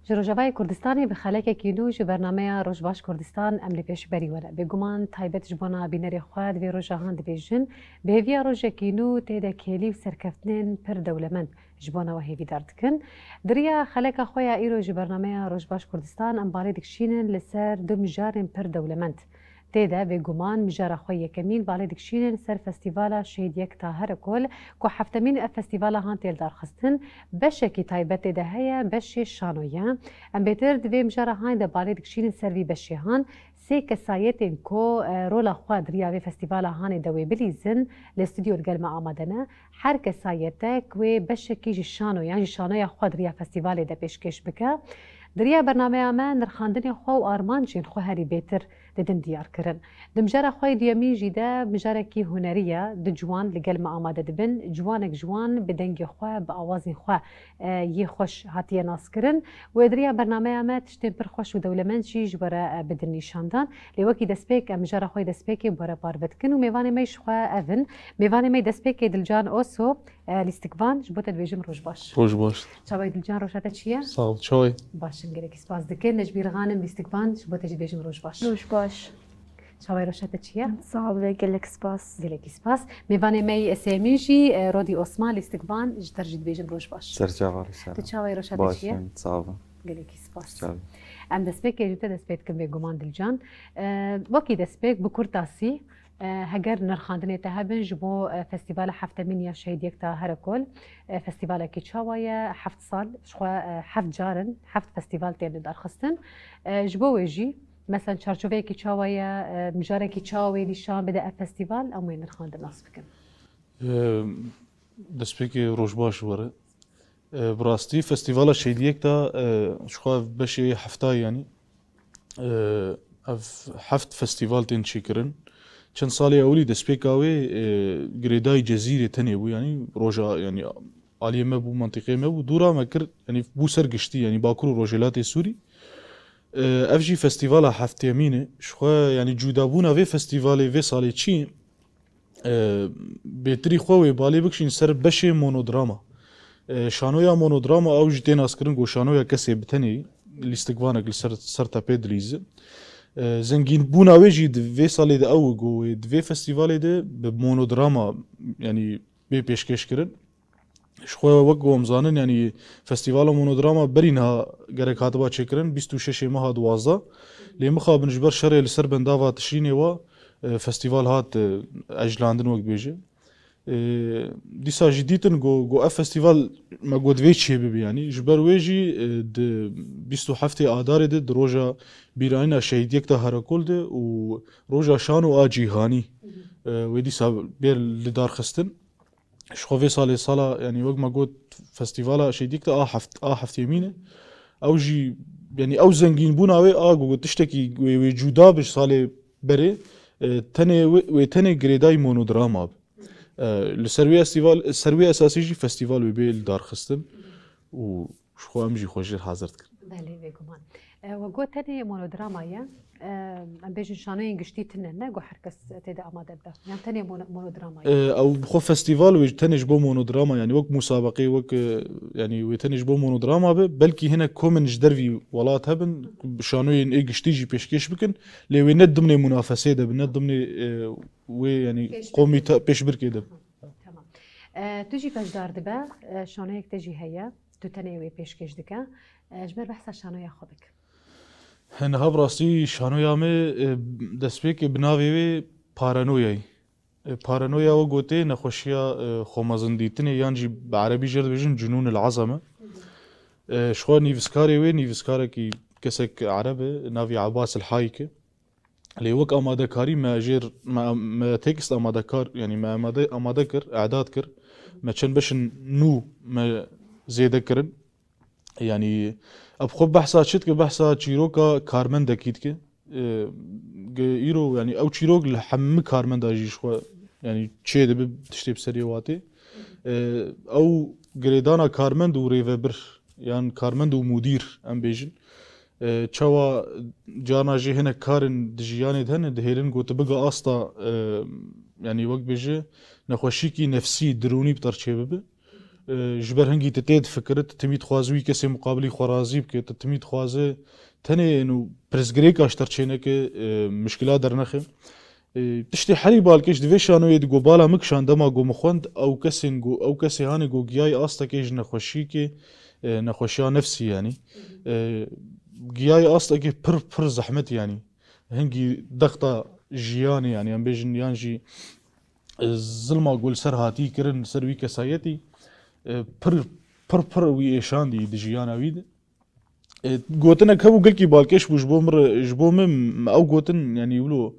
جروجاوای کردستانی به خلاک کینوش برنامه روشباش کردستان امری پیش بری وره بگمان تایبت جبنا بینری خواد و روجهان دیویژن به هویا روژه کینو تیدا کلیو سرکفتنین پر دولمند جبنا و هیوی دردکن دریا خلاک خویا ایرو برنامه روشباش کردستان امباری دکشینن لسر دو مجارن پر دولمند تیدا به گمان مجاره خوی کمیل بالا دکشینن سر فستیوالا شهید یک تا هر کل که هفتمین فستیوالا هان تیل دارخستن بشه کی تایبت ده هیا بشه شانویا ام بهتر دوی مجاره هاین ده بالا دکشینن سروی بشه هان سه کسایتین کو رولا خواد ریاوی فستیوالا هان دوی بلیزن لاستودیو الگلمه آمدنه هر کسایته کوی بشه کی شانویا شانویا خواد ریا فستیوالی ده پیشکش بکه دریا برنامه ما نرخاندنی خو و آرمان جین خو هری بهتر ددن دیار کرن دمجاره خوی دیمی جیده مجاره کی هنریه د جوان لگل ما آماده دبن جوانک جوان بدنگ خو با آواز خو یه خوش هاتیه ناس کرن و دریا برنامه ما تشتن پر خوش و دولمند شی جبره بدن نشاندان لوکی دسپیک مجاره خوی دسپیک بره باربت کن و میوان میش خو اون میوان می دسپیک دلجان اوسو لیستکوان جبوت دویجم روش باش روش باش چاوی دلجان روشته چیه سال چای باشن گرک سپاس دکن نجبیر غانم لیستکوان جبوت دویجم روش باش باش شاوی روشته چیه صعب گلک سپاس گلکی سپاس میوان می اسمیجی رودی عثمان لیستکوان جدر جد دویجم روش باش سرچاوی سر تچاوی روشته چیه باشن صعب گلکی سپاس چاوی ام دسپیک جوته دسپیک کم به گمان دلجان وکی دسپیک بکرتاسی هگر نرخاندنی تهبن جبو فستیوال هفته من یا شهید یک تا هر کل فستیوال کی چاویه 7 سال شخوا 7 جارن 7 فستیوال تین دار خستن جبو ویجی مثلا چارچوبه کی چاویه مجاره کی چاوی نشان بده فستیوال او نرخاندن ناس بکن دسپیک روش باش وره براستی فستیوال شهید یک تا شخوا بشه هفته یعنی هفت فستیوال تین چی کرن چند سالی اولی دسپیکاوی گریدای جزیره تنی بو یعنی روجا یعنی عالیه ما بو منطقه ما بو دورا ما کرد یعنی بو سرگشتی یعنی باکرو روجلات سوری افجی فستیوال هفته یمینه شخوا یعنی جودابونا وی فستیوالی وی سالی چی بهتری خواهی بالی بکشین سر بشه مونودراما شانویا مونودراما او جدی ناس کرن گو شانویا کسی بتنی لیستگوانک سر تپه دلیزه زنگین بوناویجی دوی سالی ده او گو دوی فستیوالی ده به مونودراما یعنی به پیشکش کرن شخوا وقت گو امزانن یعنی فستیوال مونودراما برینها گره کاتبا چه کرن 26 ماه 12 لی مخابن جبر شره لسر بنداوا تشرینی و فستیوال هات اجلاندن وقت بیجه دیسا جدیدن گو اف فستیوال ما گو دوی چیه ببی یعنی جبر ویجی ده 27 آدار ده روژا بیراینا شهید یک تا هرکل ده و روژا شان و آجیهانی و دیسا بیر لدار خستن شخوفی سالا یعنی وقت ما گو فستیوالا شهید یک تا هفت یمینه او جی یعنی او زنگین بون اوی گو تشتکی و جودا بش سال بره تنه گریدای مونودراما السروي اساسي جي فستيفال وبيل دار خستن وشخو امجي خوشي حاضرت كر بله بگمان و گو تنه مونودراما یا ام بیشن شانوی گشتی تنه نه گو هرکس تیدا آماده به یعنی تنه مونودراما او بخو فستيفال و تنج بو مونودراما يعني وك مسابقه وك يعني وتنج بو مونودراما بلكي هنا كومن جدرفي ولات هبن شانوي ان گشتي جي پیشکش بكن لي وي ند ضمن منافسه ده بند ضمن و يعني قومي پیش بركي ده تمام تجي پجدار دبه شانوی تجي هيا تو تنه وی پیشکش دکه جبر بحث شانوی خودک هنها براستی شانویامه دسپیک بناوی پارانویای پارانویا و گوته نخوشیا خومازندیتنه یانجی بعربی جرد بجن جنون العظمه شخوا نيفسكاري وي نيفسكاري كي كسك عربي نافي عباس الحايكه اللي وك اماده كاري ما جير ما تكست اماده كار يعني ما اماده كر اعداد كر ما كان باش نو ما زيد كرن يعني ابخو بحثا شتك بحثا تشيروكا كارمن دكيتك ايرو يعني او تشيروك لحم كارمن داجي شو يعني تشي دب تشتي بسريواتي او جريدانا كارمن دو ريفبر يعني كارمن دو مدير ام بيجن تشوا جانا جي هنا كارن دجياني دهن دهيرن قوت بقى استا يعني وقت بيجي نخوشيكي نفسي دروني بتر تشي بب جبر هنگی تتید فکرت تمید خوازوی کسی مقابلی خوارازی بکه تمید خوازه تنه انو پرزگریک اشتر چینه که مشکلات در نخه تشتی حری بالکش دوی شانوی دگو بالا مکشان دما گو مخوند او کسی هانی گو گیای آستا کش نخوشی که نخوشی نفسی یعنی گیای آستا که پر زحمت یعنی هنگی دختا جیانی یعنی ام بیجن یانجی ظلما گل سر هاتی کرن سر وی کسایتی پر وی ایشان دی جیانا وید گوتن کبو گل کی بالکش بو جبو مم او گوتن یعنی ولو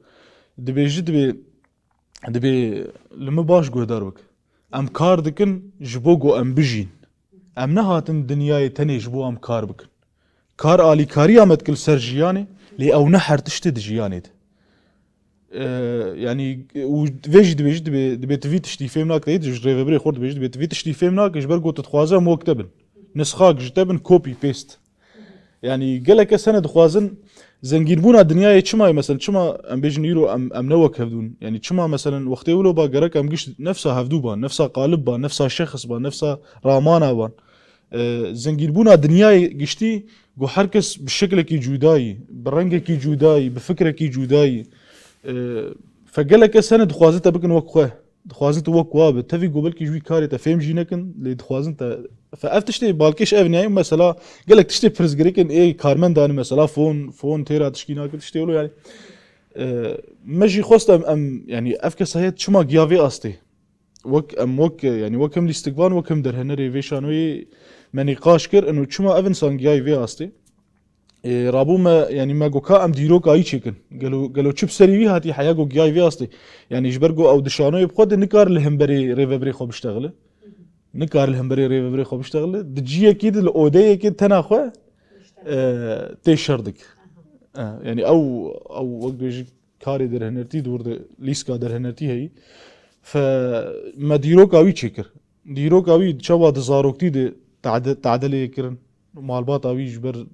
دبي لما باش قدر بك ام كار دكن جبوغو ام بجين ام نهاتن دنياي تاني جبو ام كار بكن كار آلي كاري امت كل سرجياني لي او نحر تشتد جياني يعني وفيج دبي تفي تشتي فيمناك تيد جري بري خورد فيج دبي تفي تشتي فيمناك جبرغو تتخوازا مو كتبن نسخاك جتبن كوبي بيست يعني قالك سنه دخوازن زنگین بونا دنیای چما مثلا چما ام بیجن یورو ام نوک هفدون يعني چما مثلا وقتی ولو با گرک ام گشت نفسها هفدو بان نفسها قالب بان نفسها شخص بان نفسها رامانا بان زنگین بونا دنیای گشتی گو هر کس بشکل کی جدایی برنگ کی جدایی بفکر کی جدایی فقالك سنه دخوازت بكن وك دخوازت وك واب تفي قبل كي جوي كاري تفهم جينكن لي دخوازنت فافتشتي بالكيش افني مثلا قالك تشتي برزغريكن اي كارمن دان مثلا فون تيرا تشكينا تشتي ولو يعني مجي خوست ام يعني افكس هي شما جيافي استي وك يعني وكم الاستقبال وكم درهنري فيشانوي منيقاش كر انه شما افنسان جيافي استي رابو ما يعني ما جوكا ام ديروك اي تشيكن قالوا تشوف سريوي هاتي حياه جو جاي في اصلي يعني جبرجو او دشانو يبخد نكار الهمبري ريفبري خو بيشتغل نكار الهمبري ريفبري خو بيشتغل دجي اكيد الاودي اكيد تناخو تيشردك يعني او وقت بيجي كاري درهنرتي دور ليسكا درهنرتي هي فما ديروك اوي تشيكر ديروك اوي تشوا دزاروكتي دي تعدل يكرن مالبات اوي جبر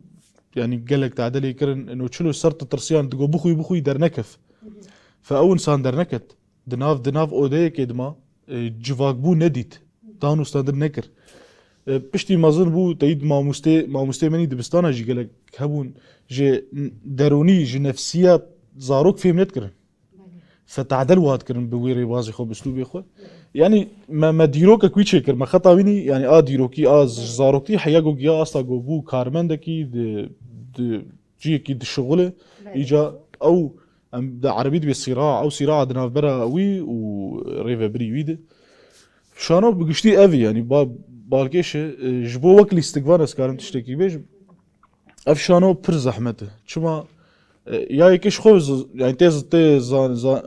يعني قالك تعدلي كرن انه تشلو صرت ترسيان تقول بخوي در نكف فاول انسان در نكت دناف اودي كدما جواك بو نديت دانو ستاندر نكر بشتي مازن بو تايد ما مني دبستانا جي قالك هبون جي دروني جي نفسيات زاروك فيهم نتكرن فتعدل واد كرن بويري بازي خو باسلوبي خو يعني ما ديروك كوي تشكر ما خطاويني يعني ديروكي زاروكتي حياغو جيا استا جو بو كارمندكي د جي كي الشغله اجا او دا عربي بالصراع او صراع دناف برا وي وريفا بري ويد شانو بقشتي افي يعني بالكيش جبو وكل استقبال اسكارم تشتكي بيج اف شانو بر زحمته شما يا يكش خوز يعني تي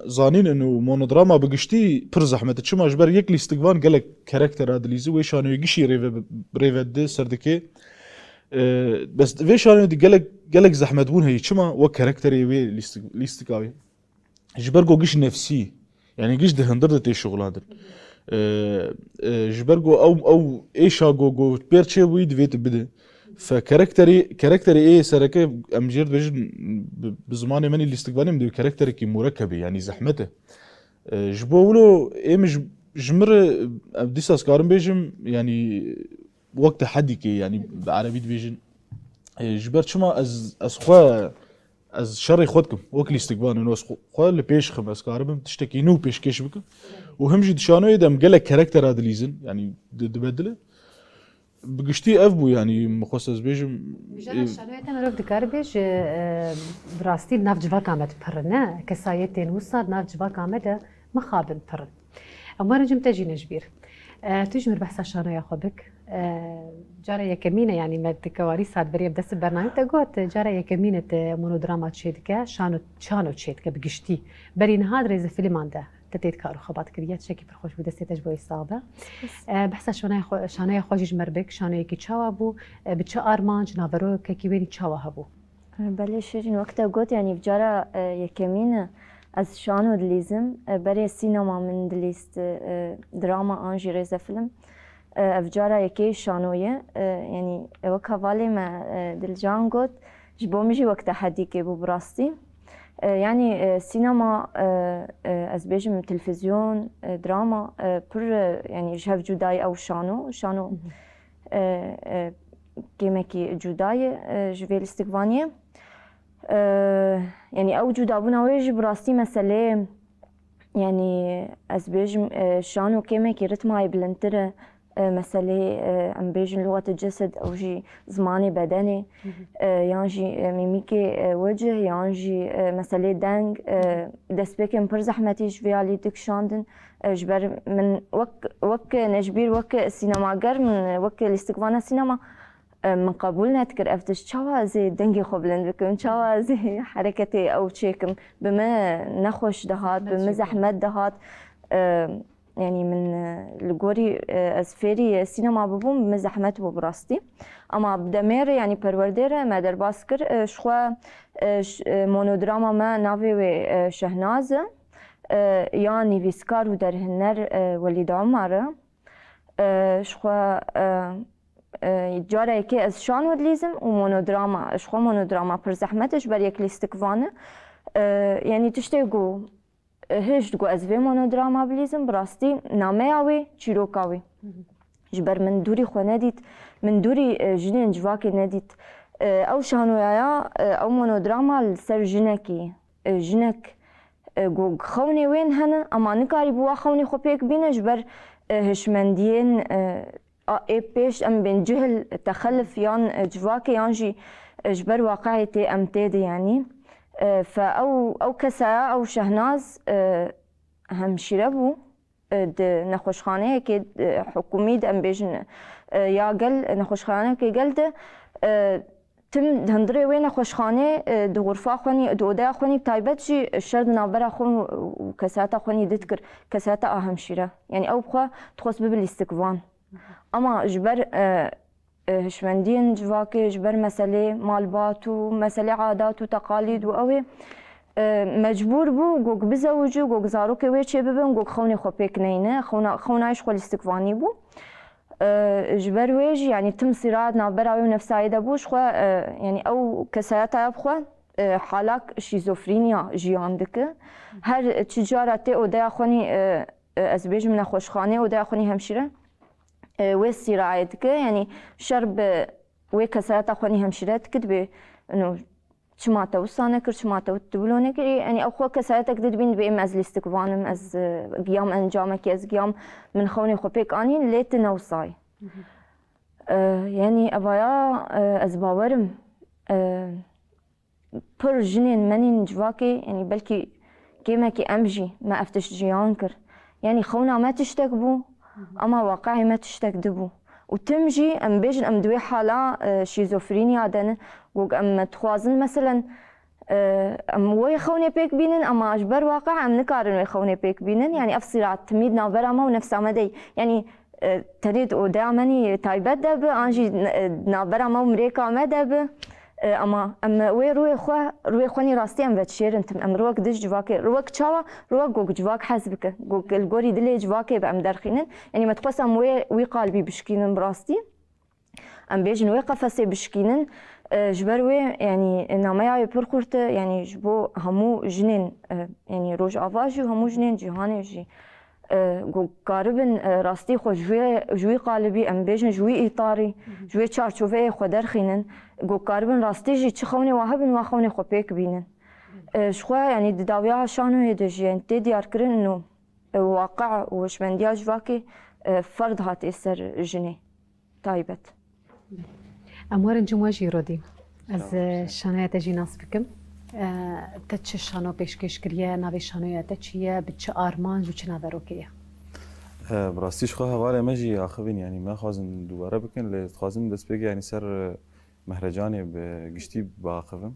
زانين انه مونودراما بقشتي بر زحمته شما جبر يكلي استقبال قالك كاركتر هذا ليزو ويشانو يقشي ريفا دي سردكي بس ويشانو دي قالك زحمت بون هي شما وكاركتري وي ليستقاوي جبرجو قش نفسي يعني قش ده هندر تي شغل هذا جبرجو او ايشا جو بيرتشي ويد فيت بده فكاركتري ايه سركه امجير بجن بزماني مني الاستقبالي مدي كاركتري كي مركبه يعني زحمته جبولو ايه مش جمر بديس اسكارم بيجم يعني وقت حديكي يعني بعربي بيجن جبرت شما از خو از شري خودكم وكل استقبال انه خو اللي بيش خمس كاربم تشتكي نو بيش كيش بك وهم جي دشانو يدم قالك كاركتر هذا ليزن يعني تبدله بقشتي افبو يعني مخصص بيجم بجانا شانوية انا روك دكار بيج براستي ناف جواك عمد برنا كسايتين وصار ناف جواك عمد مخابن برن اما رجم تجي نجبير تجمر بحث شانوية خبك جارة يكمينة يعني ما كواريس هاد بريب دست برنامج تقوت جارة يكمينة مونودراما تشيدكا شانو تشيدكا بقشتي برين هاد ريز فيلم عنده تتيت كارو خبات كريات شكي برخوش بدستيتش بوي صابة بحث شانوية خوجيج مربك شانوية كي تشاوابو بتشا آرمانج نافرو كيويني تشاوهبو بله شيرين وقتا قوت يعني بجارة يكمينة از شانو دليزم بري السينما من دليست دراما انجي ريزا فيلم افجارا يكي شانوية يعني وكا فالي ما دلجان قوت جبو مجي وقتا حديكي بو براستي يعني سينما از بيجم تلفزيون دراما بر يعني جهف جوداي او شانو كيمكي جوداي جويل استقبانيه يعني او جودا بونا ويجي براستي مسألة يعني از بيجم شانو كيمكي رتماي بلنتره مسألة ام بيجن لغة الجسد او جي زماني بدني يانجي ميميكي وجه يانجي مسألة دنگ دست بكم پر زحمتي جوالي دكشاندن جبر من وك نجبير وك سينماگر من وك الاستقبال سينما من قبولنا تكر افتش شوازي دنگي خبلن بكم شوازي حركتي او تشيكم بما نخوش دهات بما زحمت دهات يعني من الجوري اسفيري سينما ببوم بما زحمت ببراستي اما بدمير يعني پروردير ما در باسكر شخوا مونودراما ما نافي شهناز يعني فيسكار ودر هنر وليد عمر شخوا جاره که از شان ودلیزم و مونودراما اشخوا مونودراما پر زحمتش بر یک لیستکوانه یعنی تشتگو هشت گو از وی مونودراما بلیزم براستی نامه آوی چیروکاوی جبر من دوری خو ندید من دوری جنین جواکی ندید او شانویا او مونودراما لسر جنکی جنک گو خونی وین هنه اما نکاری بوا خونی خو پیک بینه جبر هشمندین پیش ام بين جهل تخلف يان جواكي يانجي جبر واقعيتي ام تيدي يعني او كسا او شهناز هم شربو نخوشخانه كي حكومي ام بيجن يا قل نخوشخانه كي قلده تم هندري وين خوشخانه دو غرفه خوني دو اوضه خوني تايبت جي الشرد نابره خون وكساتا خوني دتكر كساتا اهم شيره يعني او بخوا تخص بالاستكفان اما جبر هشمندين جواكي جبر مسألة مالبات ومسألة عادات وتقاليد وقوي مجبور بو جوج بزوجو جوج زاروكي ويتشي ببن جوج خوني خو بيك نينه خونايش خو الاستكفاني بو جبر ويجي يعني تم صراع نابراوي ونفساي دبوش خو يعني او كساياتا بخوا حالك شيزوفرينيا جياندك هر تجارتي اودا خوني از بيج من خوشخانه اودا خوني همشيره ويسي راعيتك يعني شرب ويكسات أخواني همشيرات كتبي إنه شماتا وصانا كر شماتا وتبلونا كري يعني أخو كساتك تدبين بإم أز الاستقبان أز قيام أنجامك أز قيام من خوني خبيك أني ليت نوصاي يعني أبايا أز باورم بر جنين منين جواكي يعني بلكي كيماكي أمجي ما أفتش جيانكر يعني خونا ما تشتكبو اما واقعي ما تشتكدبو وتمجي ام بيجن ام دوي حاله شيزوفرينيا دن وق ام تخوازن مثلا ام وي خوني بيك بينن اما اجبر واقع ام نكارن وي خوني بيك بينن يعني افصيلات تميد نابرا ما ونفس عمدي يعني تريد ودامني تايبت دب انجي نابرا ما مريكا ما دب اما وي روي خوني راستي ام بتشيرنت ام روك دج جواكي روك تشاوا روك جوك جواك حسبك جوك الجوري دلي جواكي بام درخينن يعني ما تقسم وي قلبي بشكينن براستي ام بيجن وي قفصي بشكينن جبروي يعني ناميا برخورت يعني جبو همو جنين يعني روج افاجي همو جنين جهاني جي جو قاربن راستي خو جوي قالبي ام بيجن جوي اطاري جوي تشارشوفي خو درخينن جو قاربن راستي جي تشخوني واهبن واخوني خو بيك بينن شخوا يعني داويا شانو هيدج يعني تديار كرن انه واقع وشمنديا جواكي فرض هات يسر جني تايبت اموار جمواجي رودي از شانويا تجي ناس بكم تتش شانو پیشکش کریه ناوی شانویا تچیه بچه آرمان جو چه نظروکیه براستيش خو هوالي ماجي اخوين يعني ما خازن دوباره بكن اللي خازن دست بيجي يعني سر مهرجاني بقشتي باخفم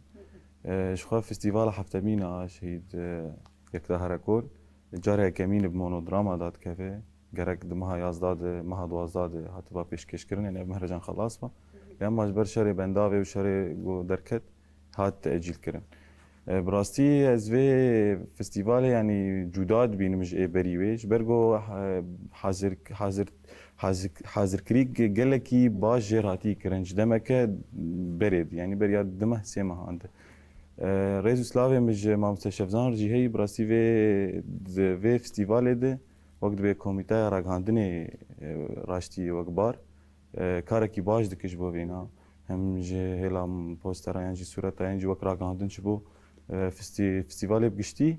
شخوا فستيفال حفتمينا شهيد يكدا هركول جاري كمين بمونودراما داد كافي جرك دمها يازداد مها دوازداد هاتبا پیشکش كرن يعني مهرجان خلاص با يعني ماجبر شري بنداوي وشري جو دركت هات تأجيل كرن براستي از في فستيفال يعني جوداد بين مش بريويش برجو حاضر كريك قال لك باش جراتي كرنج دمك بريد يعني برياد دمه سيما عنده ريزو سلافي مج مامستا شفزان رجي هي براسي في فستيفال ده وقت به كوميتا راغاندني راشتي وكبار كاركي باش دكش بو فينا هم جي هلا بوستر يعني صورة يعني وك راغاندن شبو فستيفال بقشتي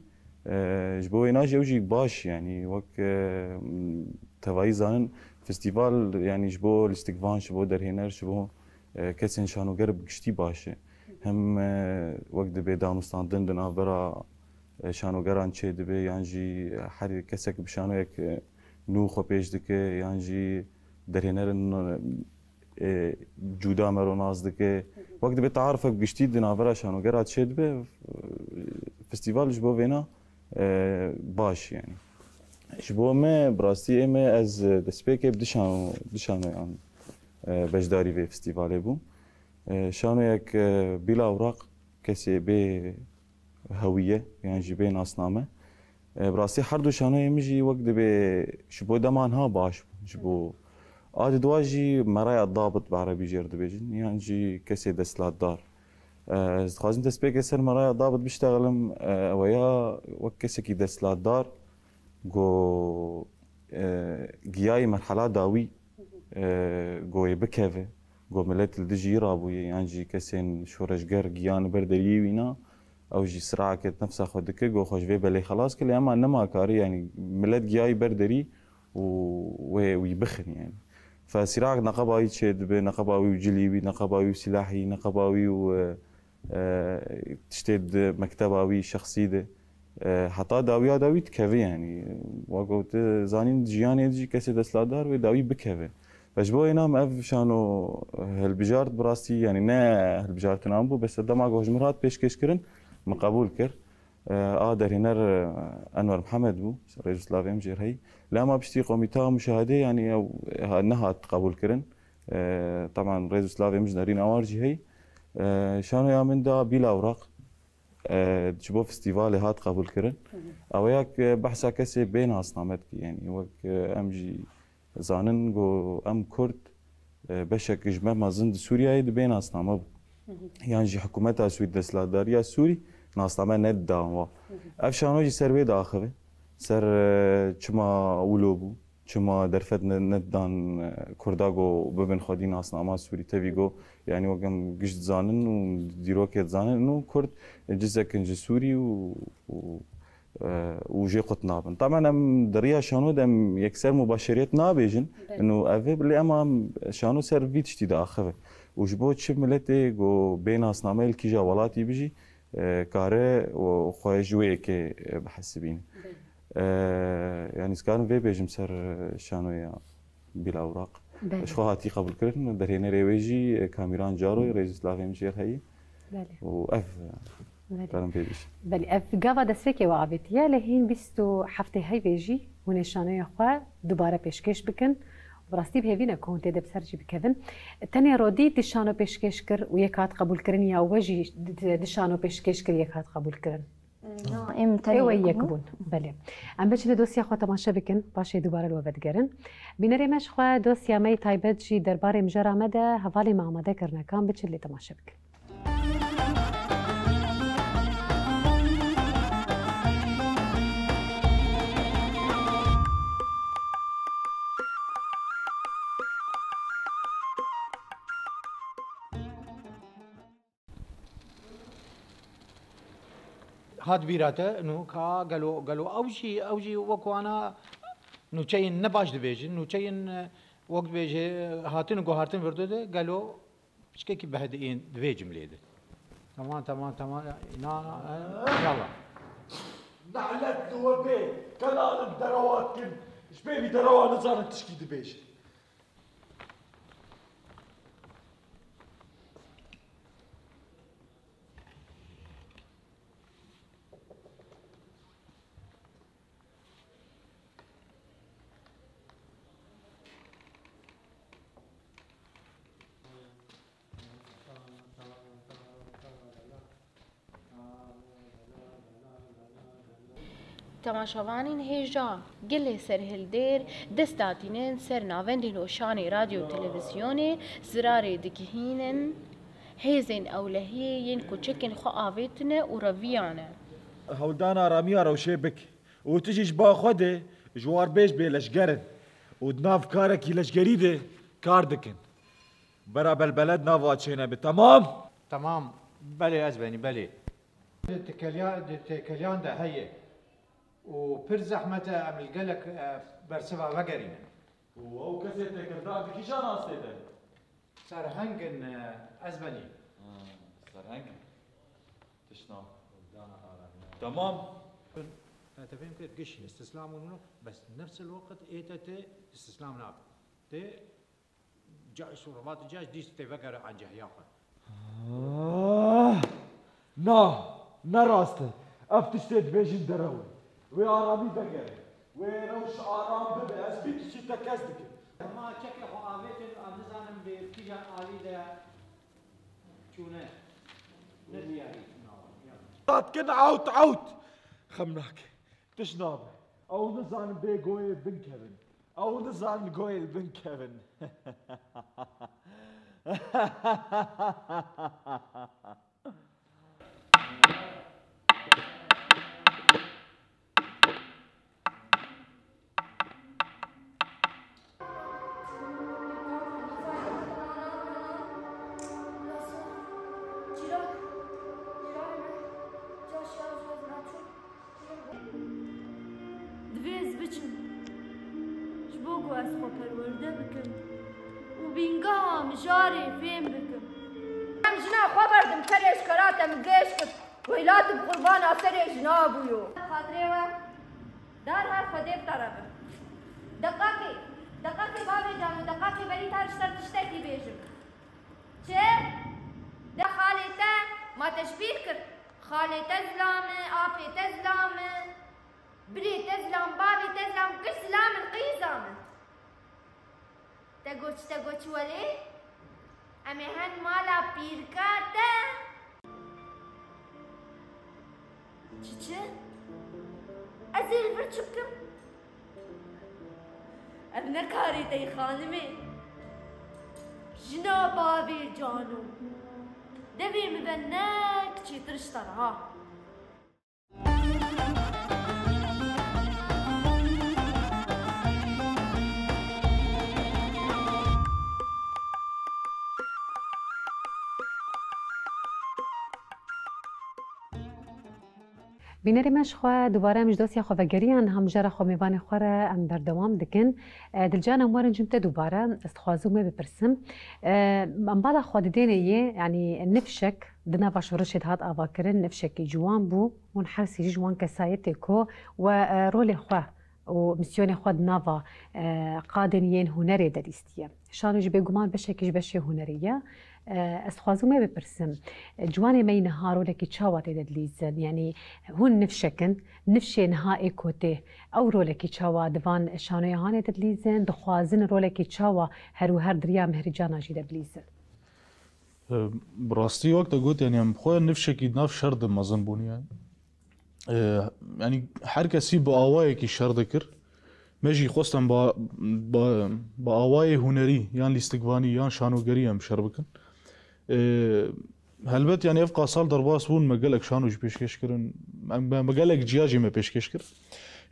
جبو هنا جوجي باش يعني وك تواي زانن فستیوال يعني جبو الاستقبال شبو در هنر شبو کسی نشانو قرب قشتي باشه هم وقت دبي دانستاندن دنا برا شانو قران چه دبي يعني جي حد كسك بشانو يك نو خو پیش دکه يعني جي در هنر جودا مرو ناز دکه وقت دبي تعرفك قشتي دنا برا شانو قرا چه دبي فستیوال جبو وینا باش يعني شبو ما براستي اما از دسبيك بدشانو يعني بجداري في فستيفال بو شانو يك بلا اوراق كسي بي هويه يعني جيبي ناسنامه براستي حردو شانو يمجي وقت بي شبو دمان ها باش شبو عادي دواجي مرايا الضابط بعربي جرد بيجن يعني جي كسي دسلات دار خازن دسبيك سر مرايا الضابط بيشتغلم ويا وكسي كي دسلات دار جو جياي مرحلة داوي جو يبكفه جو ملت الدجي رابوي يعني جي كسين شورش جر جيان بردري وينا او جي سرعة كت نفسها خدك جو خوش في بالي خلاص كل اما انما كاري يعني ملت جياي بردري ويبخن يعني فسراع نقباوي تشد بنقباوي وجليبي نقباوي وسلاحي نقباوي و تشتد مكتباوي شخصي ده حتی داوی تکوی یعنی وقت زانین جیانی دیجی کسی دستلادار و داوی بکوی فجبو اینا ماف شانو هالبجارت براستی یعنی نه هالبجارت نام بو بس دما گوجمرات پیشکش کرن مقبول کر در هنر انور محمد بو رئيس سلافي مجير هي لا ما بشتي قوميتا مشاهده يعني انها تقبول كرن طبعا رئيس سلافي مجنرين اوارجي هي شانو يا من دا بلا اوراق جبو فستیوالی هات قبول کرن او یک بحثا کسی بین هستنامت کی یعنی وک ام جی زانن گو ام کرد بشک جمع مازن سوریای د بین هستنامه يعني جي حكومتها سويد دسلاداريا سوري ناصطما ند داوا افشانو جي سروي داخله سر چما ولوبو چما درفت ندان كرداغو ببن خدين ناصناما سوري تبيغو يعني وقم قشت زانن وديروكيت زانن انه كرد جزء كنج سوري وجي قطنابن طبعا ام دريا شانو دم يكسر مباشريت نابيجن انه افي بلي اما شانو سر فيتشتي داخله وجبو تشب ملتي جو بين اصنامه الكيجا ولاتي بيجي كاره وخواجوي كي بحسبين يعني كان في بيجم سر شانو يا بلا اوراق شو هاتي قبل كرن درينا ريويجي كاميران جارو رئيس سلافي مشير هي واف كان بيجي بلي اف جافا دسفكي وعبتيا لهين بيستو حفتي هاي بيجي هون شانو يا خوا دوباره پیشکش بکن براستي بهيفينا كونت دب سرجي بكذن تاني رودي دشانو پیشکش كر ويكات قبول كرن يا وجي دشانو پیشکش كر يكات قبول كرن ام تاني يكبون بله ام بچ دوسيا خو تماشا بكن باشه دوباره لو بدگرن بينري مش خو دوسيا مي تايبت جي درباري مجرا مده حوالي ما مده کرنا كان بچ اللي تماشا بكن هاد بيراته انه كا قالوا اوجي وكوانا نو تشين نباش دبيجن نو تشين وقت بيجي هاتين جو هاتين وردو قالوا شكيكي بهدئين دبيجم ليده تمام يلا نعلت له بيت كلام دروات كن شبيبي دروات نزار تشكي دبيج تماشاوانین هیجا گله سر هلدر دستاتینن سر ناوندین و شانی رادیو تلویزیونی زراری دکهینن هيزن أو لهين كوتشكن خو آفيتنا ورافيانا هولدانا راميا روشيبك وتجيش باخده جوار بيش بلشجرن ودناف كاركي لشجريده كاردكن برا بالبلد نافات شينا تمام تمام بلي أزبني بلي تكليان ده هي وبر زحمة عمل قالك برسبة وقرينا او كسيتك كرداد كيشان اصليتك صار هنكن أزبني سرهنگ تشنا تمام تفهم كده قش استسلام ونو بس نفس الوقت ايتا استسلام ناب تي جاش ورباط جاش ديش تفكر عن جهياقه نا راسته افتشتت بيجن دروي وي ارامي دقر وي روش ارام ببي اسبيت شي تكاسدك ما شكل خو آبيت النظام بتيجا آلي ده شونه نرياري كن عوت خمناك تشناب او نزان بي جوي بن كيفن او نزان جوي بن كيفن دویز بچن جبوگو از خو پرورده بکن و بینگاه مجاری فیم بکن هم جنا خو بردم کرش کراتم گیش کت ویلات بقربان اثر جنا بویو خاطره و دار هر خودیب طرفم دقاقی بابی جانو دقاقی بری تارشتر تشتکی بیشم چه؟ ده خالیتا ما تشبیه کرد خالیتا زلامه آبی تزلامه بري تزلم بابي تزلم كسلام القيزم تقوش ولي أمي هن مالا بيركاتا چه أزيل برچكم ابن كاري تي خانمي جنا بابي جانو دبي مبنك چي ترشترها بینری مشخوا دوباره مجدوسی خو وگریان هم جرا خو میوان خوره ام بردوام دکن دلجان اموارن جمت دوباره استخوازو می بپرسم ام بالا خود دینه یعنی نفشک دنا باش رشد هات آواکرن نفشک جوان بو ونحرسي جوان كسايتي كو ورولي خوا ومسيوني خود نافا قادنيين هنري دليستيا شانو جبي قمان بشكش بشي هنرية استخوازو ما بپرسم جواني ما ينهارو لكي تشاواتي دليزن يعني هون نفشكن نفشي نهائي كوتي او رولكي تشاوا دفان شانو يهاني دليزن دخوازن رولكي تشاوا هرو هر دريا مهرجانا جي دليزن براستي وقت قلت يعني ام خويا نفشكي ناف شرد مازن بوني يعني حركة سي بآواي كي شرد كر ماجي خواستم بآواي هنري يعني الاستقباني يعني شانوغري ام شربكن هلبت يعني افقا سال درباس بون مقالك شانوش بيشكش كرن مقالك جياجي ما بيشكش كر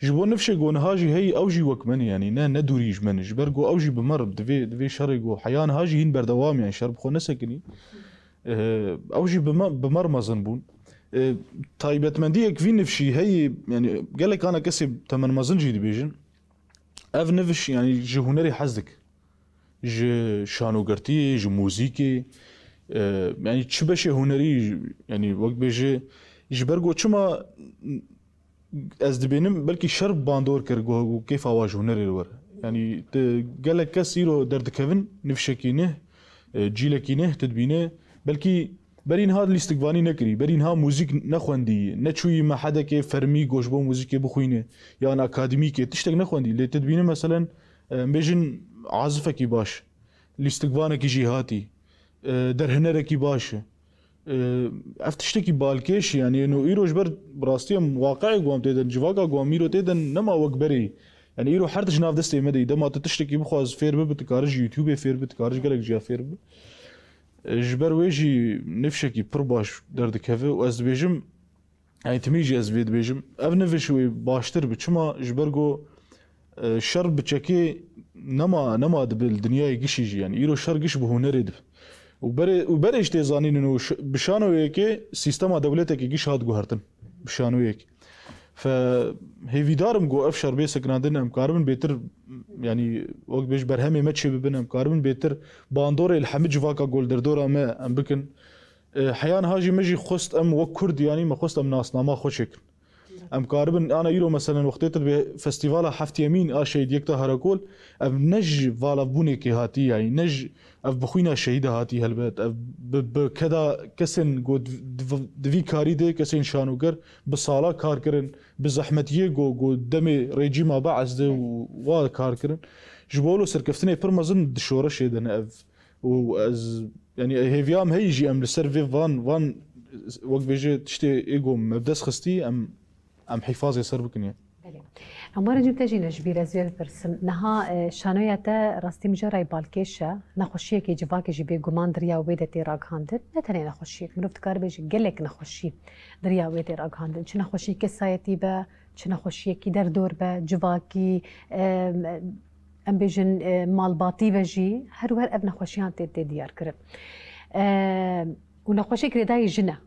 جبون نفشك ونهاجي هي اوجي وكمن يعني ندوريج منج برقو اوجي بمر دفي شرقو حيان هاجي هين بردوام يعني شرب خو نسكني اوجي بمر مازن بون تايبت منديك في نفشي هي يعني قالك انا كسب تمن مازن جي دبيجن اف نفش يعني جي هنري حزدك جي شانوغرتي جي موزيكي يعني تشبشي هنري يعني وقت بيجي برقو تشما از دبينم بلكي شرب باندور كرغو كيف اواج هنري الور يعني قالك كسيرو دردكفن نفشكينه جيلكينه تدبينه بلكي برين هاد الاستقباني نكري برين ها موزيك نخوندي نتشوي ما حدا كي فرمي گوش بو موزيك بخوينه يعني اكاديميكي تشتك نخوندي اللي تدبينه مثلا بيجن عازفكي باش الاستقبانك جهاتي در هنركي باش افتشتكي بالكيش يعني انه ايروش بر براستي واقعي قوام تيدن جواقا قوام ميرو تيدن نما وكبري يعني ايرو حرتش ناف دستي مدي دما تشتكي بخواز فير بتكارج يوتيوب فير بتكارج قالك جا فير جبر ويجي نفشكي برباش دردكهفه واز بيجم يعني تميجي از بيد بيجم اف نفشوي باشتر بچما جبرغو شر بچكي نما بالدنيا يجيشي يعني يرو شر جيش بهنرد وبري اشتيزانين انه بشانو هيك سيستم دولتك يجيش هاد جوهرتن بشانو هيك فهي دارم جو افشر بيسك نادن امكاربن بيتر يعني وقت بيش برهمي ماتشي ببن امكاربن بيتر باندور الحمد جواكا جول دردورا ما ام بكن حيان هاجي مجي خست ام وكرد يعني ما خست ام ناسنا ما خوشك ام كاربن انا يرو مثلا وقتيت بفستيفال حفت يمين اشيد يكتا هراكول ام نج فالا بونيكي هاتي يعني نج اف بخوينا شهيده هاتي هالبيت بكذا كسن جود دفي كاري دي كسن شانوگر بصالا كار كرن بزحمتيه جو دمي ريجيما بعز و كار كرن جبولو سركفتني برمزن دشوره شيدن اف واز يعني هيفيام هيجي ام السيرفي فان وقت بيجي تشتي ايجو مبدس خستي ام حفاظ يصير بكني عمر جبت جينا جبير زياد برسم نها شانوياتا راستي مجرى بالكيشة نخشيه كي جواكي جبي جمان دريا وبيدة تيراك هاندن نتاني نخشيه منو افتكار بيجي قلك نخشيه دريا وبيدة تيراك هاندن شو نخشيه كسايتي با شو نخشيه كي دردور با جواكي ام بيجن مالباطي بجي هر اب نخشيان تي ديار كرب ونخشيه كرداي جنة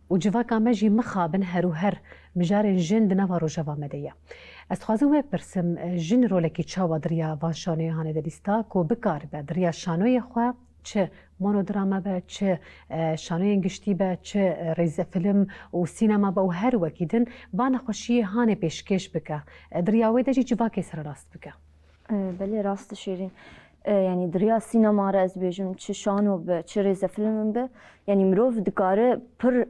وجواكا مجي مخابن هر مجاري جن دنوا روجوا مديا استخوازم برسم جن رولكي تشاوا دريا وان شانوی هانه دلیستا کو بکار به دریا شانوی خو چه مونودراما به چه شانوی انگشتی به چه ریز فیلم و سینما به و هر وکیدن وان خوشی هانه پیشکش بکه دریا وی دجی جواکی سر راست بکه بله راست شیرین يعني دريا سينما راز بيجم تش شانو ب تش ريز فيلم ب يعني مروف دكاره بر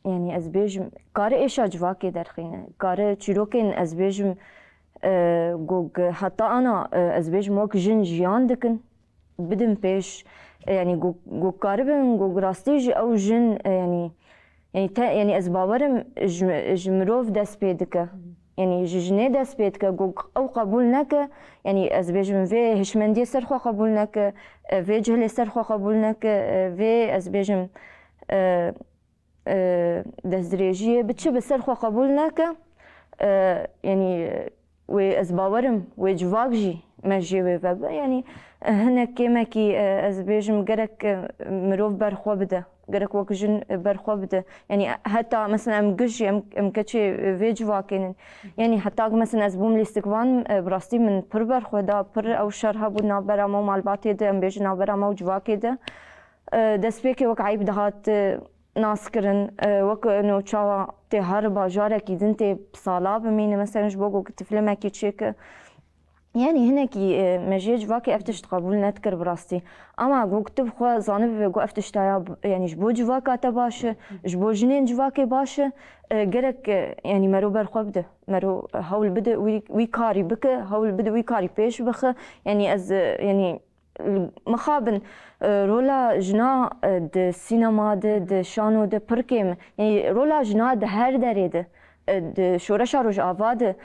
يعني از بيجم كاره ايش اجواكي درخينه كاره تشيروكين از بيجم جوج حتى انا از بيجم وك جن جيان دكن بدم بيش يعني جو كاربن جو راستيج او جن يعني از باورم مروف دس بيدكه يعني جنة دست بيت كجو أو قبول نك يعني أزبيجم في هشمندي سرخو قبول نك في جهل سرخو قبول نك في أزبيجم دزريجية بتشي بسرخو قبول نك يعني وأزباورم وجواجي مجي وفب يعني هنا كيما كي أزبيجم جرك مروف برخو بده جرك وكجن برخو بده يعني حتى مثلا ام جشي ام كتشي فيجوا كين يعني حتى مثلا ازبوم الاستقوان براستي من پر برخو دا پر او شرها بودنا برامو مالباتي ده ام بيجنا برامو جوا كده دسبيكي وك عيب دهات ناس كرن وك انه تشاوا تي هر باجاره كي دنتي بصالا بمين مثلا جبوكو كتفلمه كي تشيك يعني هناك مجيج جواكي افتش تقبل نذكر براستي اما جو كتب خو زانب جو افتش تايا يعني جبو جواكا تباش جبو جنين جواكي باش جرك يعني مرو برخو بده مرو هول بده ويكاري بك هول بده ويكاري بيش بخ يعني از يعني مخابن رولا جنا د سينما د شانو د بركيم يعني رولا جنا د هر دريده د شورشا روج آواد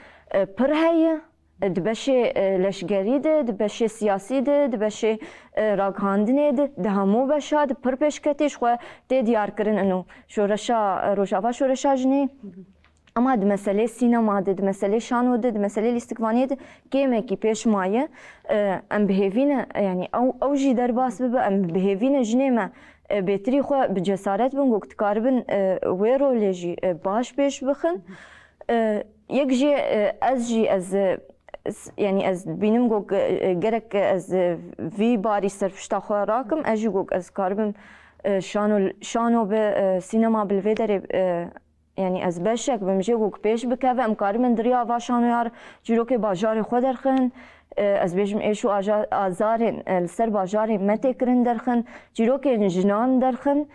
پر هي دبشي لشگری ده دبشي سیاسی ده دبشي راگهاندنه ده دهمو بشا ده پر پیشکتیش خو ده دیار کرن انو شورشا روشاوا شورشا جنی اما ده مسئله سینما ده مسئله شانو ده مسئله الاستقوانیه ده کیمه کی پیش مایه ام بهیوینه يعني او جی در باس ببه ام بهیوینه جنی ما بهتری خو بجسارت بن گوکت کاربن ویرو لیجی باش پیش بخن یک جی از يعني از بينم جو جرك از في باري سرفشتا خو راكم اجي جو از كاربم شانو بسينما بالفيدر يعني از بشك بمجي جو بيش بكافه ام كاربم دريا وا شانو يار جيروكي باجار خو درخن از بيجم ايشو ازار السر باجار متكرن درخن جيروكي جنان درخن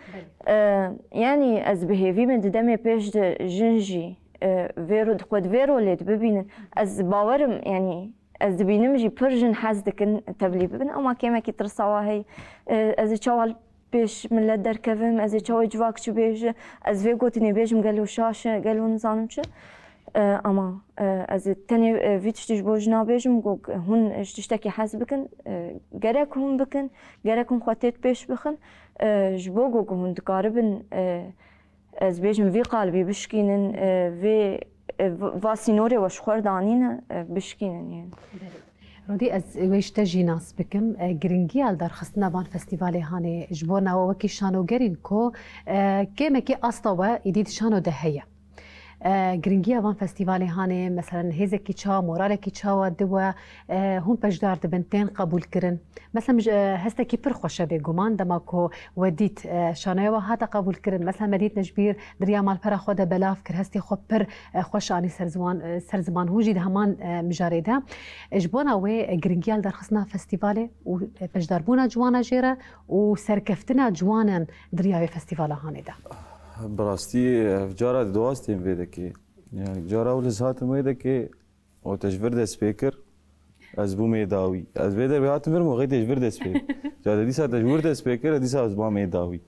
يعني از بهيفي من دمي بيش جنجي فيرو خود فيرو ليت ببين از باورم يعني از بينم جي برجن حزدكن تبلي ببن اما كيما كي ترصوا هي از تشوال بيش من لدر كفم از تشوي جواك شو بيج از في قوتني بيجم قالوا شاشه قالوا نزانمش اما از تاني فيتش تجبوجنا بيجم قوك هون تشتكي حزبكن جرك هم بكن جرك هم خطيت بيش بخن جبوگو که هند کاربن از بیشم وی قلبی بشکینن وی واسینوری وش خوردانین بشکینن یعنی. رودی از ویشته جیناس بکم گرینگی در خستنا وان فستیوالی هانی جبونا و وکی شانو گرین کو که مکی اصلا ایدید شانو دهیا گرینگی وان فستیوالی هانی مثلا هزه کی چا مورال کی چا و دو هم پجدار دبنتين قبول کرن مثلا هسته کی پر خوشه به گمان دما کو ودیت شانه و هاتا قبول کرن مثلا مدیت نجبیر دریا مال پر خود بلاف کر هستی خو پر خوش انی سرزمان هوجی همان مجارده اجبونا و گرینگی در خصنا فستیوالی و پجدار بونا جوانا جيره و سرکفتنا جوانا دریا فستیوال هانی ده براستي جارة دواستين فيدكي يعني جارة ولزهات ميدكي وتجبر سبيكر ازبو ميداوي از فيدا بيات مرمو غير تجبر سبيكر جارة دي ساعة تجبر سبيكر دي ساعة ازبو ميداوي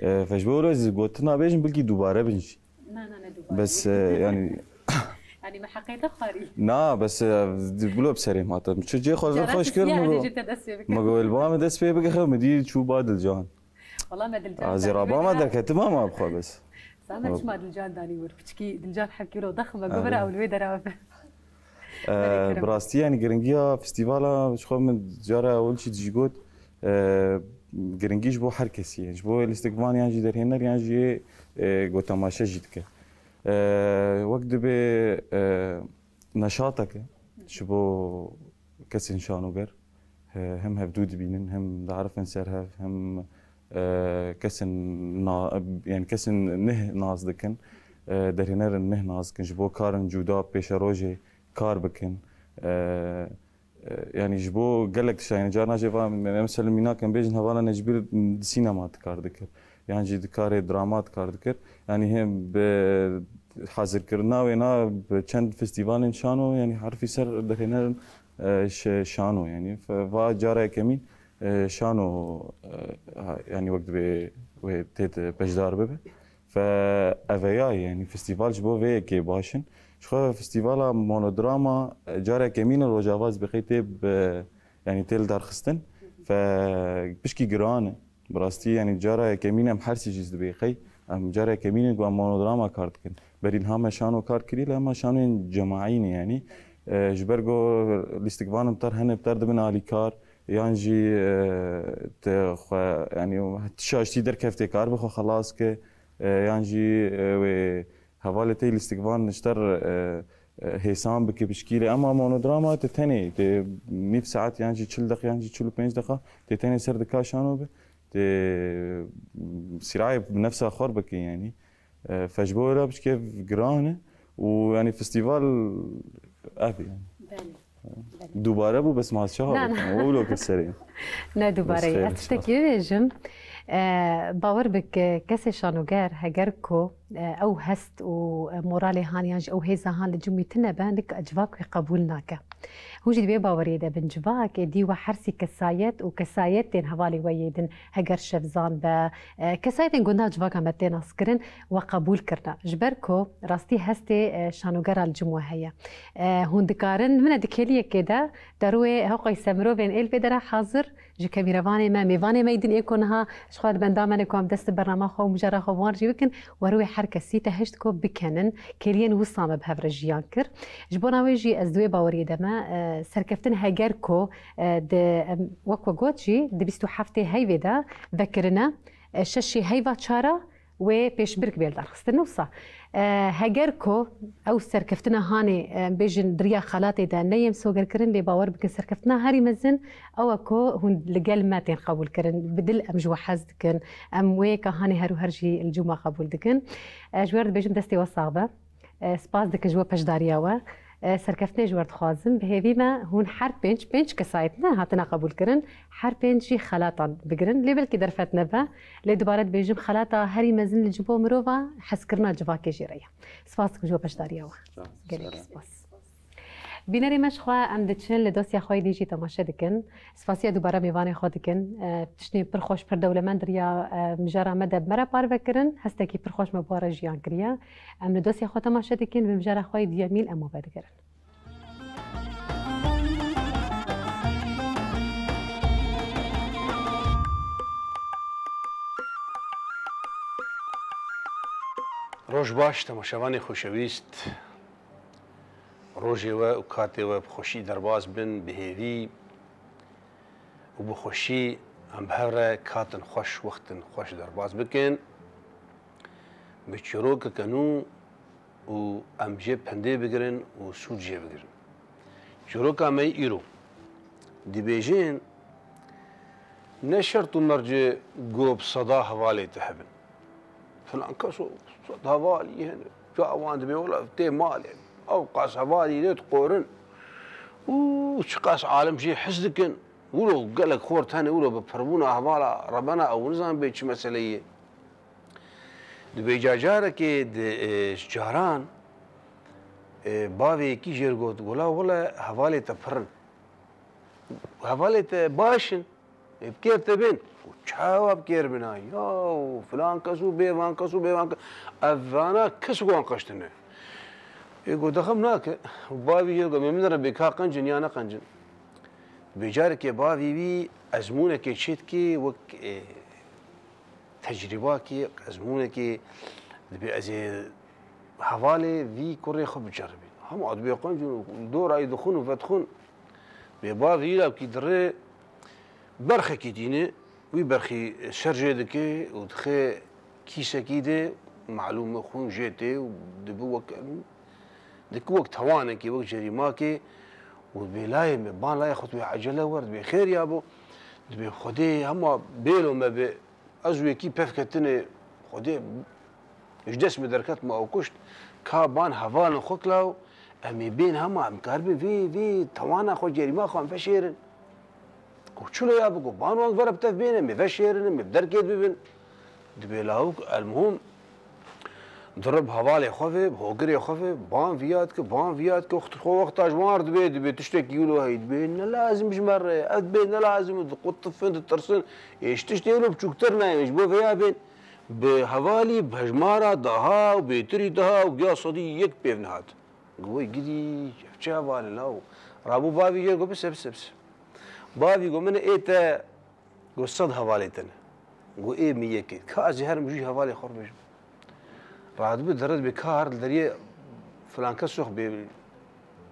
فجبورو از قلتنا بيجن بلكي دوباره بنشي لا دوباره بس يعني يعني ما حقيقة خاري نا بس بقولوا بسري ماتا مش جي خالص خوش كر ما قول بام دس بي بقى خو مدي شو بعد الجان والله ما دلجان زرابا ما درك تمام ما بخو بس سامع ما دلجان داني وربتشكي دلجان حكي له ضخمه قبره او الويدر براستي يعني جرينجيا فيستيفالا شخو من جاره اول شي تجيقود جرينجيش بو حركسي يعني بو الاستقبال يعني در هنا يعني جي جو تماشا جيتك وقت به نشاطك شبو كسن شانوغر هم هفدود بينن هم دعرف نسرها هم كسن يعني كسن نه ناز دكن در هنر نه ناز كن جبو كارن جودا بيش روجي كار بكن يعني جبو قالك يعني جانا جيفا مثلا مينا كان بيجن هوالا نجبير سينما كار دكر يعني جي دكار درامات كار دكر يعني هم حاضر كرنا وينا بچند فستيفال شانو يعني حرفي سر در هنر شانو يعني فوا جارة كمين شانو يعني وقت به تيت بجدار ببه فأفياي يعني فستيفال جبو في كي باشن شخو فستيفالا مونودراما جارة كمين الوجاواز بخيتي يعني تيل دار خستن فبشكي قرانه براستي يعني جارة كمين ام حرسي جيز بخي ام جارة كمين قوام مونودراما كارت كن برين هما شانو كارت كري لما شانو جماعين يعني جبرقو الاستقبال مطر هن بتر دبن علي كار يعني يعني شاشتي در كفتي كار بخو خلاص كه يعني و حوالتي الاستقبال نشتر هيسام بك بشكيله اما مونودراما تتني 100 ساعات يعني 40 دقيقه يعني 45 دقيقه تتني سر دكا شانو ب سراي بنفسها خربك يعني فجبوره بش كيف قرانه ويعني فستيفال ابي يعني دوباره بو بس ما شهر اولو كسرين لا دوباره استكي جم باور بك كسي شانوغر هجركو او هست ومورالي هانياج او هيزا هان لجمي تنبا لك اجواك قبولناك هوجي بي باوري ده بنجواك دي وحرسي كسايت وكسايت تين هوالي ويدن هجر شفزان با كسايتين قلنا اجواك متين اسكرن وقبول كرنا جبركو راستي هستي شانوغر الجموه هي هوندكارن من دكيليه كده دروي هقا يسمرو بين ال بدرا حاضر جي كاميرافاني ما ميفاني ما يدن يكونها شخوار بندامنكم دست برنامج خو مجرا خو وارجي بكن وروي حركه سيتا هشتكو بكنن كليان وصام بهفرجيان كر جبونا ويجي ازدوي باوري دما سركفتن هاجركو د وكو غوتشي د بيستو حفتي هيفيدا ذكرنا ششي هيفا تشارا و بيش برك بيل دارخستن نوصا هاجركو او سركفتنا هاني بيجن دريا خالاتي دا نيم سوغر كرن لي باور بك سركفتنا هاري مزن او كو هون لقال ما تين قبول كرن بدل ام جو حزد كن ام ويكا هاني هارو هرجي الجمعة قبول دكن جوارد بيجن دستي وصعبة سباس دك جوا باش دارياوا سركفتنا جوارد خوازم بهيفي ما هون حر بنش كسايتنا هاتنا قبول كرن حر بنشي خلاطا بقرن لي بلكي درفتنا با لي دوبارات بيجم خلاطا هاري مزن الجبو مروفا حسكرنا جواكي جيريا سباسك جوا باش دارياوا قالك سباس بینری مشخوا ام دچن لدوسیا خوی دیجی تماشا دکن سپاسیا دوباره میوانی خود دکن تشنی پر خوش پر دولمند ریا مجرا مدب مرا پار وکرن هسته کی پر خوش مبارا جیان کریا ام لدوسیا خو تماشا دکن به مجرا خوی دیمیل امو بدکرن روج باش تماشاوانی خوشویست روجی و کاتی و بخوشی درباز بن بهیوی و بخوشی ام بهره کاتن خوش وقتن خوش درباز بکن بچروک کنو و ام جه پنده بگرن و سود جه بگرن چروکا می ایرو دی بیجین نشرت مرجع قوب صدا حوالي تهبن فلان كسو صد حوالي هنا جاوان دبي ولا تي مال يعني او قاس حوالي ليت قورن وش قاس عالم شي حسدكن ولو قال لك خورت هنا ولو بفربونا حوالا ربنا او نظام بيتش مسليه دبي جاجاره كي جاران باوي كي جرغوت ولا حوالي تفرن حوالي باشن بكير تبين وشاوا بكير بنا يو فلان كسو بيوان كسو بيوان افانا كسو وان قشتنا يقول دخمناك وبابي يقول من ربك ها قنجن يانا قنجن بجارك يا بابي بي ازمونك شيتكي وك تجرباكي ازمونك بأزي حوالي في كوري خب جربي هم عاد بيقنجن دور اي دخون وفتخون ببابي لا كي دري برخه کی دینه وی برخی شرجه دکه و دخه کیسه کیده معلومه خون جیته و دبو وقت توانه کی وقت جریمه کی و بلای مبان لای خود عجله ورد به خیر یابو دبی خودی هم بیلو ما به ازوی کی پفکتنه خودی اجدس مدرکت ما او کشت کابان حوال خوکلاو امی بین هم کاربی وی توانه خود جریمه خون فشیرن وشلو يا بقو بانوان ضرب تفبينه مفشيرن مبدركيت ببن دبيلاوك المهم ضرب حوالي خفه بهوغري خفه بان فياتك وقت اجوار دبي تشتكي يقولوا هي دبي لازم جمر ادبي لازم تقط فين ترسل ايش تشتيلو بشكترنا مش بو فيها بين بحوالي بهجماره دها وبيتري دها ويا صدي يك بيفنهات قوي قدي شافال لا رابو بابي يقول بس بابي قو من ايتا قو صد حواليتن قو اي ميكي كازي هر مجي حوالي خربش راد بدرد بكار دري فلان كس سوخ بي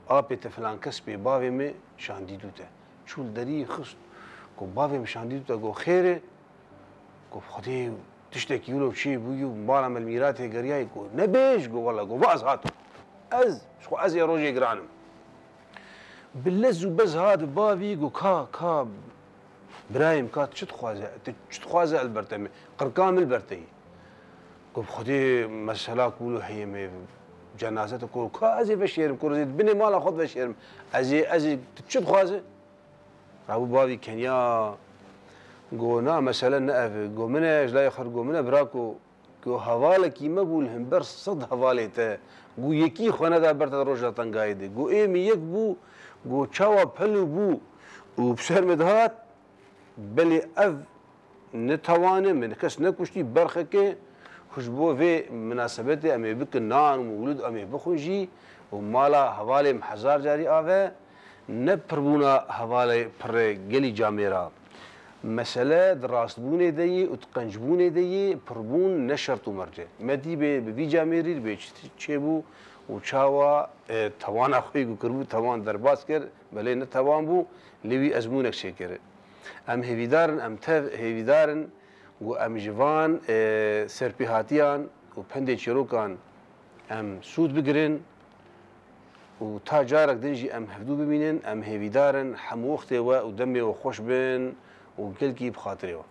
ابيت فلان كس بي بابي مي شانديدوته شول دري خص قو بابي مي شانديدوته قو خيره قو خدي تشتكي يولو شي بيو مالا من الميراتي قرياي قو نبيش قو والله قو باز هاتو شو از يا روجي قرانم باللز وبز هذا بابي قو كا برايم كا تشتخوازه البرتمي قرقام البرتي قو خدي مسألة كولو هي مي جنازته كولو كا ازي بشيرم كولو زيد بني مالا خد بشيرم ازي تشتخوازه رابو بابي كنيا قو نا مسألة نقف قو مناش لا يخر قو منا براكو قو هواله كيما بول همبر صد هوالته قو يكي خوانا دا برتا روجا تنقايده قو ايمي يك بو قو تشاوا بلو بو وبسر مدهات بلي اف نتوانه من كس نكوشتي برخكه خشبو في مناسبته امي بك نان ومولود امي بخوجي ومالا حوالي محزار جاري آوه نبربونا حوالي پر گلی جاميرا مسألة دراستبونه دي وتقنجبونه دي پربون نشرتو مرجع مدي بي جاميري بيچبو وچاوا توان اخوي كربو توان درباس كر بلي نتوان بو لوي ازمونك شكر ام هيدارن ام تف هيدارن و ام جوان سرپيهاتيان و پندي چروكان ام سود بگرن و تا جارك دنجي ام هفدو ببينن ام هيدارن حمو وقته و دمي و خوش بن و كلكي بخاطره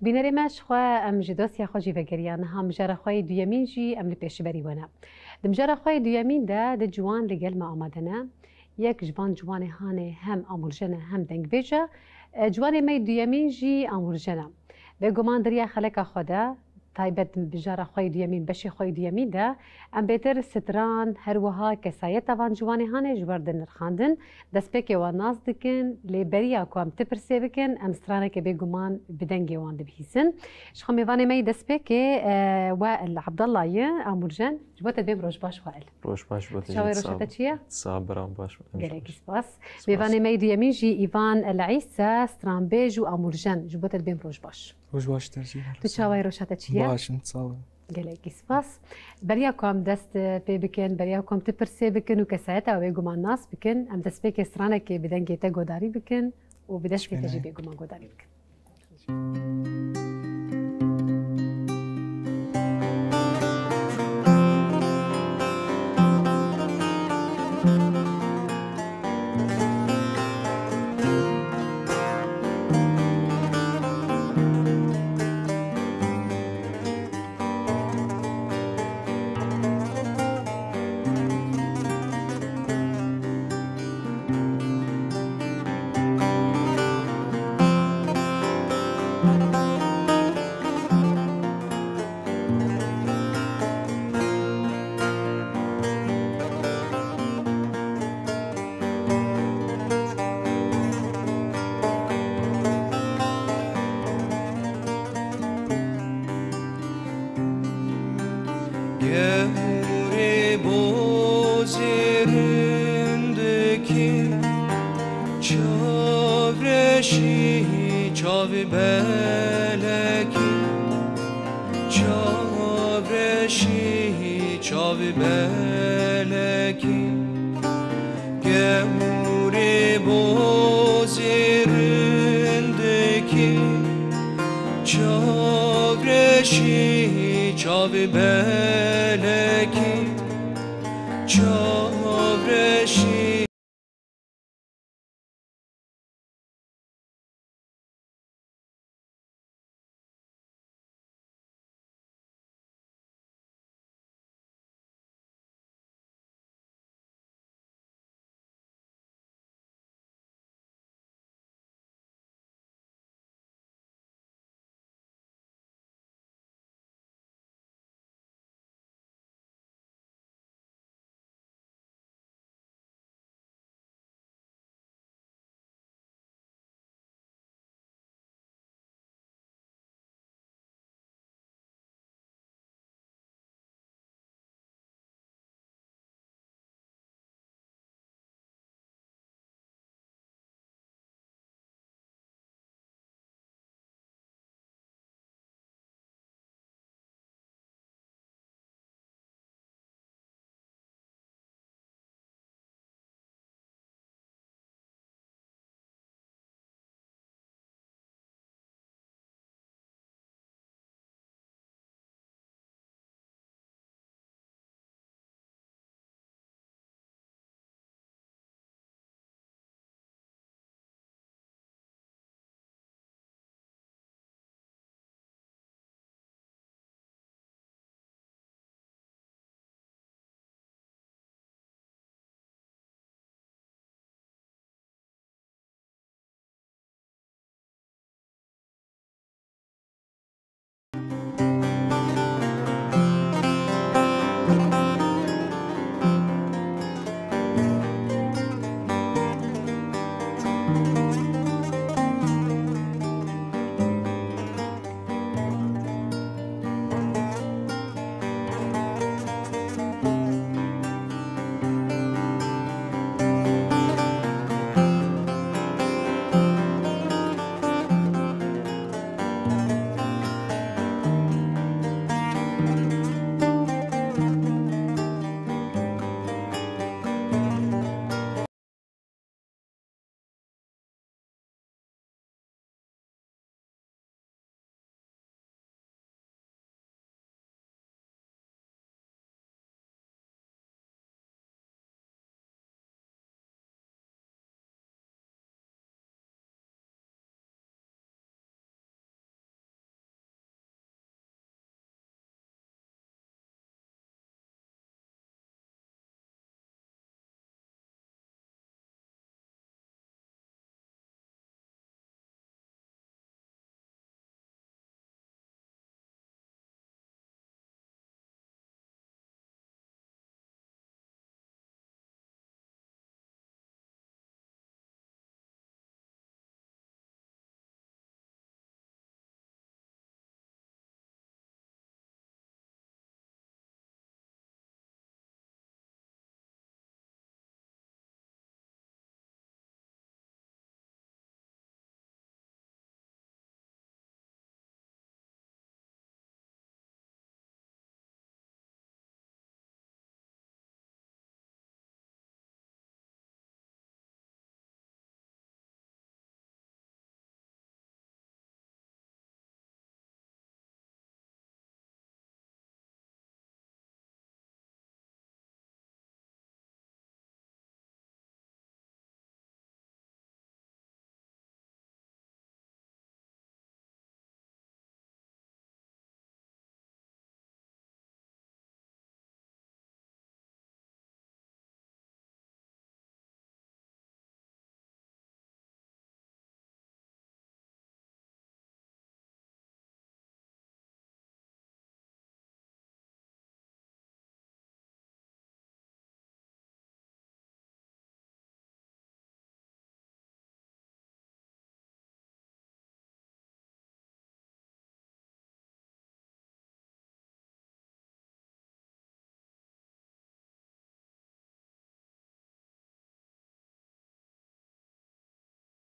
بینەرێ ماشخوا ئەم ji دۆسیا خۆشی vegeriyan هەمژارە خوای دویەمین jî ئەم li pêşberî wene. Dimjara xwe duyemîn de di ciwan li gel me amade ne. Yek ji van ciwanê hanê hem amûrjene hem dengbêje, ciwanê me duyemîn jî amûrjene. Bêguman diriya xeleka xwe de تایبەت بژارە خۆی دویەمین بەشی خۆی دویەمیدا ئەم بێتر ستران هەروەها کەسایەتەوان جوانی هاانێ ji ber نرخاندن دەستپێکێوە ناز dikin lêberiya ku em ti pirsê bikin em straneke bêguman bi dengê wan dibihîsin ji xemêvanê me destpêkê Wael Abdellaye Amûrjen ji bo te bêm roj baş Wael روش باش بۆ çavê rojete çi ye سابرام باش gelekî spas mêvanê me duyemîn jî îvan El Îsa stranbêj û Amûrjen ji bo te bêm roj baş روش باش ترجي tu çavê rojete çi ye باش نتصاوب gelekî spas beriya ku em dest pê bikin beriya ku em ti pirsê bikin û kesayeta wê guman nas bikin em destpêkê stranekê bi dengê te godarî bikin û bi destê te jî bêguman godarî bikin Gevuri bozerindeki çavreşi çavi beleki çavreşi çavi beleki Gevuri bozerindeki çavreşi çavi beleki çavreşi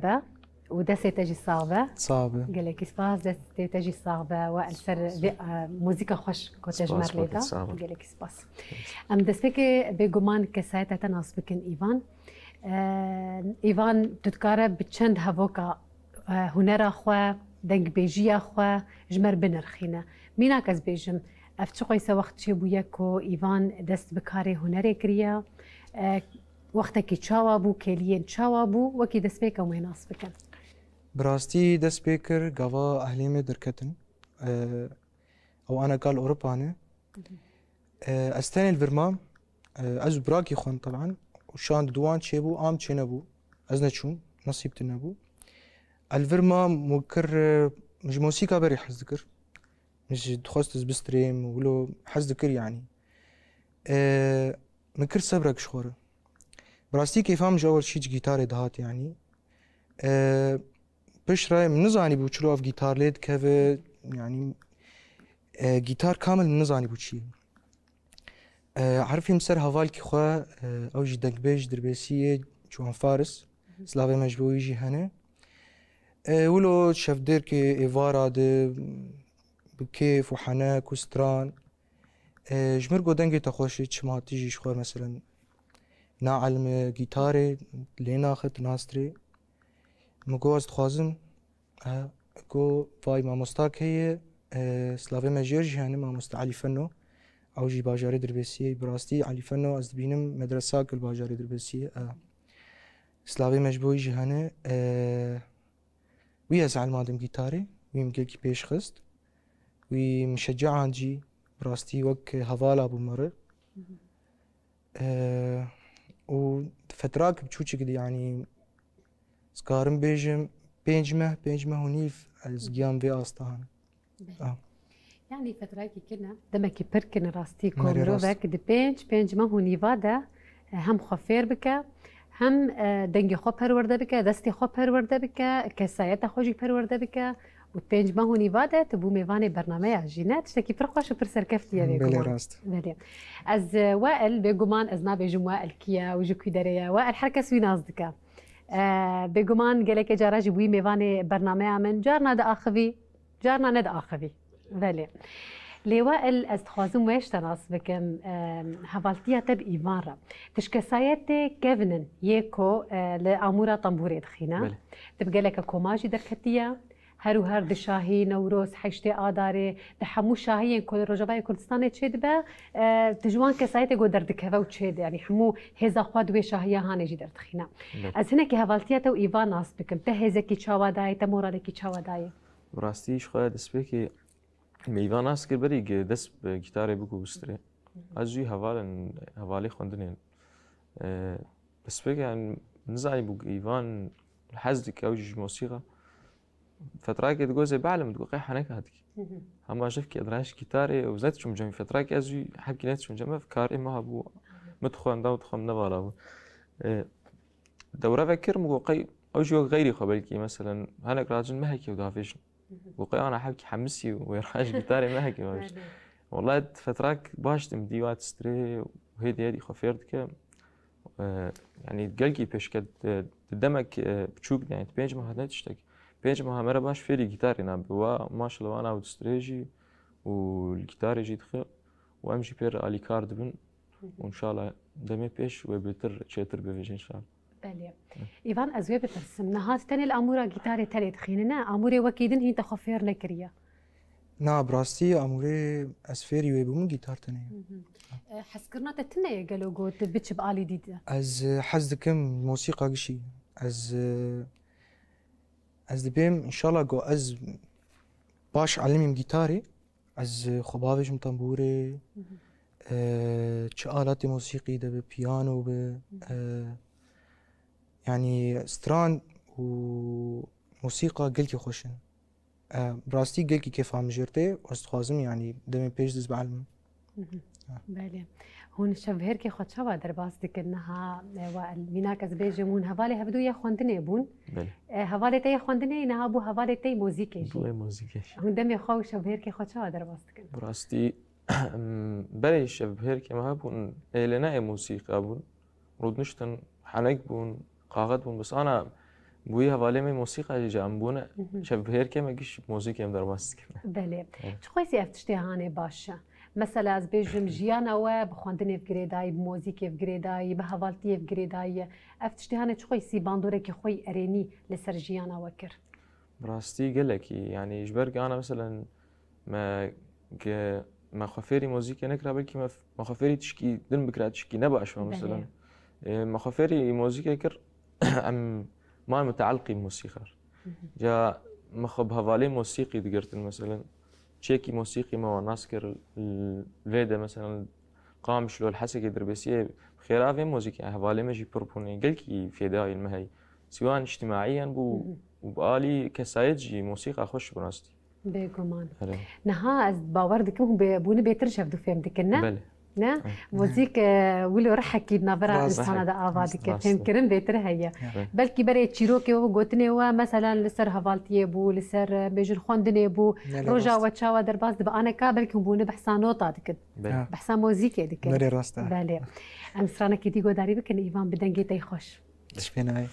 صعبة ودست تجي صعبة صعبة قالك سباس دست تجي صعبة والسر موسيقى خوش كنت جمر ليدا قالك سباس ام دست بك بجمان كسايتا تناس بكن ايفان ايفان تذكر بتشند هافوكا هنرا خوا دنگ بيجي خوا جمر بنرخينا مينا كز بيجم افتشقي وقت شي بوياكو ايفان دست بكاري هنري كريا وقتك تشاوا بو كليين تشاوا بو وكي دست بك وين ناس بكن براستي دست بيكر قوا أهليمي دركتن أو أنا قال أوروبا أنا أستاني الفرمام أز براكي خون طبعا وشان دوان شيبو آم تشينبو أزنا شون نصيب تنبو الفرمام مكر مش موسيقى بري حزدكر مش دخوست بستريم ولو حزدكر يعني مكر صبرك شخورة براستي كيفام جاول شيج جيتاري دهات يعني بش راي من نزاني بو چلو اف جيتار ليد كافي يعني جيتار كامل من نزاني بو چي عارفي مسر هوالكي خوا او جي دنگ بيج دربيسية جوان فارس سلافي مجبوي جي هنه ولو شف دير كي ايفارا دي بكيف وحناك وستران جمرقو دنگي تخوشي چماتي جي شخور مثلا نا علم جيتاري لينا خط ناستري مگو از خوازم کو وای مامۆستاک هەیە سلاوێ مەژێر ژیانە مامۆستا علی فەنۆ ئەو ژی باژارێ دربێسیە بڕاستی علی فەنۆ ئەس دبینم مەدرسا کە باژارێ دربێسیە سلاوێ مەژبۆی ژیهانە وی ئەز عەلمادم گیتارێ وی مگەلکی پێش خست وی مشەجەعان جی بڕاستی وەک هەڤاڵا بوو مەڕە و فتراک بچووچێک یعنی سكارم بيجم بينجمه ونيف الزقيام في أسطان يعني فتراكي كنا دمكي بركن راستي كومروفك دي بينجمه ونيفادا هم خفير بك هم دنگي خو پرورده بك دستي خو پرورده بك كسايتا خوجي پرورده بك وبينجمه ونيفادا تبو ميواني برنامج جينات تشتكي فرقاش وبرسر كفتي يا بيجمان راست از وائل بيجمان از نابيجم وائل كيا وجوكي دريا وائل حركه سويناز دكا بگمان گلک جاراج بوی میوان برنامه من جارنا دا آخوی جارنا ند آخوی ولی لوائل از خوازم ویش تناس بکم حوالتیا تب ایوان را تشکسایت کevnin یکو لامورا طنبوری دخینا تب گلک کوماجی درکتیا هر و هر دشاهی نوروز حشت آداره دحمو شاهی کل رجبای کردستان چید با تجوان کسایت گو دردکه و چید یعنی حمو هزا خواد و شاهی هانه جی دردخینا از هنه که حوالتیت و ایوان ناس بکم ته هزا کی چاوا دای ته مورال کی چاوا دای براستیش خواهد دست بکی میوان ناس کر بری که دست به گیتاره بگو بستره از جوی حوالی خوندنین دست بکی یعنی نزانی بگو ایوان حزدك او جوج موسيقى فتراك تقول زي بعلم تقول قيح هناك هذيك هم شفك ادراش كيتاري وزات شو مجمع فتراك ازوي حكي ناس شو مجمع فكاري ما هبو مدخل داو تخم نبالا دورة فكر مقول قي او جو غيري خبالكي مثلا هناك راجل ما هيك ودافيش وقي انا حبكي حمسي ويرحاش كيتاري ما هيك باش والله فتراك باش تمديوات ستري وهيدي خفيرتك يعني تقلقي بيش كد دمك بتشوك يعني تبينج ما هاد تشتكي بينج ما مرة باش فيري جيتاري ناب ما شاء الله انا ودستريجي والجيتار يجي دخل وامشي بير الي كارد بن وان شاء الله دمي بيش وبيتر تشيتر بيجي ان شاء الله بله ايفان ازوي بترسم نهات تاني الاموره جيتاري تاني دخيننا اموري وكيدن هي تخفير نكريه نا براستي اموري اسفيري ويبوم جيتار تاني حسكرنا تتنى قالوا قلت بتش بالي ديدا از حزدكم موسيقى قشي از دبيم ان شاء الله جو از باش علمي جيتاري از خبابش طنبوري چه آلات موسيقي ده ببيانو ب يعني ستران وموسيقى قلكي خوشن براستي قلكي كيف عم جرتي واستخوازم يعني دمي بيش دز بعلم بله هون شبهر كي خد شوا درباس دك انها والميناك از بيجم هون هوالي هبدو يا خوندني بون هوالي تي خوندني انها بو هوالي تي موزيكي بو موزيكي هون دمي خو شبهر كي خد شوا درباس دك براستي بري شبهر كي ما بون لنا موسيقى بون رود نشتن حنك بون قاغد بون بس انا بوی حواله می موسیقی جام بونه شب هر که مگیش موسیقی هم در باست بله چه خویسی افتشتی هانه باشه مثلا از بیجم جیانا و بخواندن فگریدای موزیک فگریدای به حوالتی فگریدای افتشتی هانه چه خویسی باندوره که خوی ارینی لسر جیانا وکر براستی گلکی یعنی اجبر انا مثلا ما خفيري موزيكا نكره بلكي ما خفيري تشكي دن بكرة تشكي نباش مثلا ما خفيري موزيكا كر ام ما متعلقي بموسيقار جا مخب هفالي موسيقي دقرت مثلا تشيكي موسيقي ما ناسكر الفيدا مثلا قامش لو الحسكي دربسيه خيرافي موزيكا هفالي ماجي بروبوني قالكي في داي المهي سواء اجتماعيا وبالي كسايجي موسيقى خوش براستي بگمان نها از باور دکم هم بونه بهتر شفت و فهم دکنه بله نه موزیک ولو رح کی نبرا انسان دا آوادی که فهم کردن بهتر هیا بلکه برای چیرو که و گوتنه و مثلا لسر حوالتی بو لسر بیجر خواندنه بو روجا و چاوا در باز دب آنه کا بلکه بونه بحثان نوتا دکن بحثان موزیک دکن بله راسته بله امسرانه کی دیگو داری بکن ایوان بدنگی تی خوش شفینای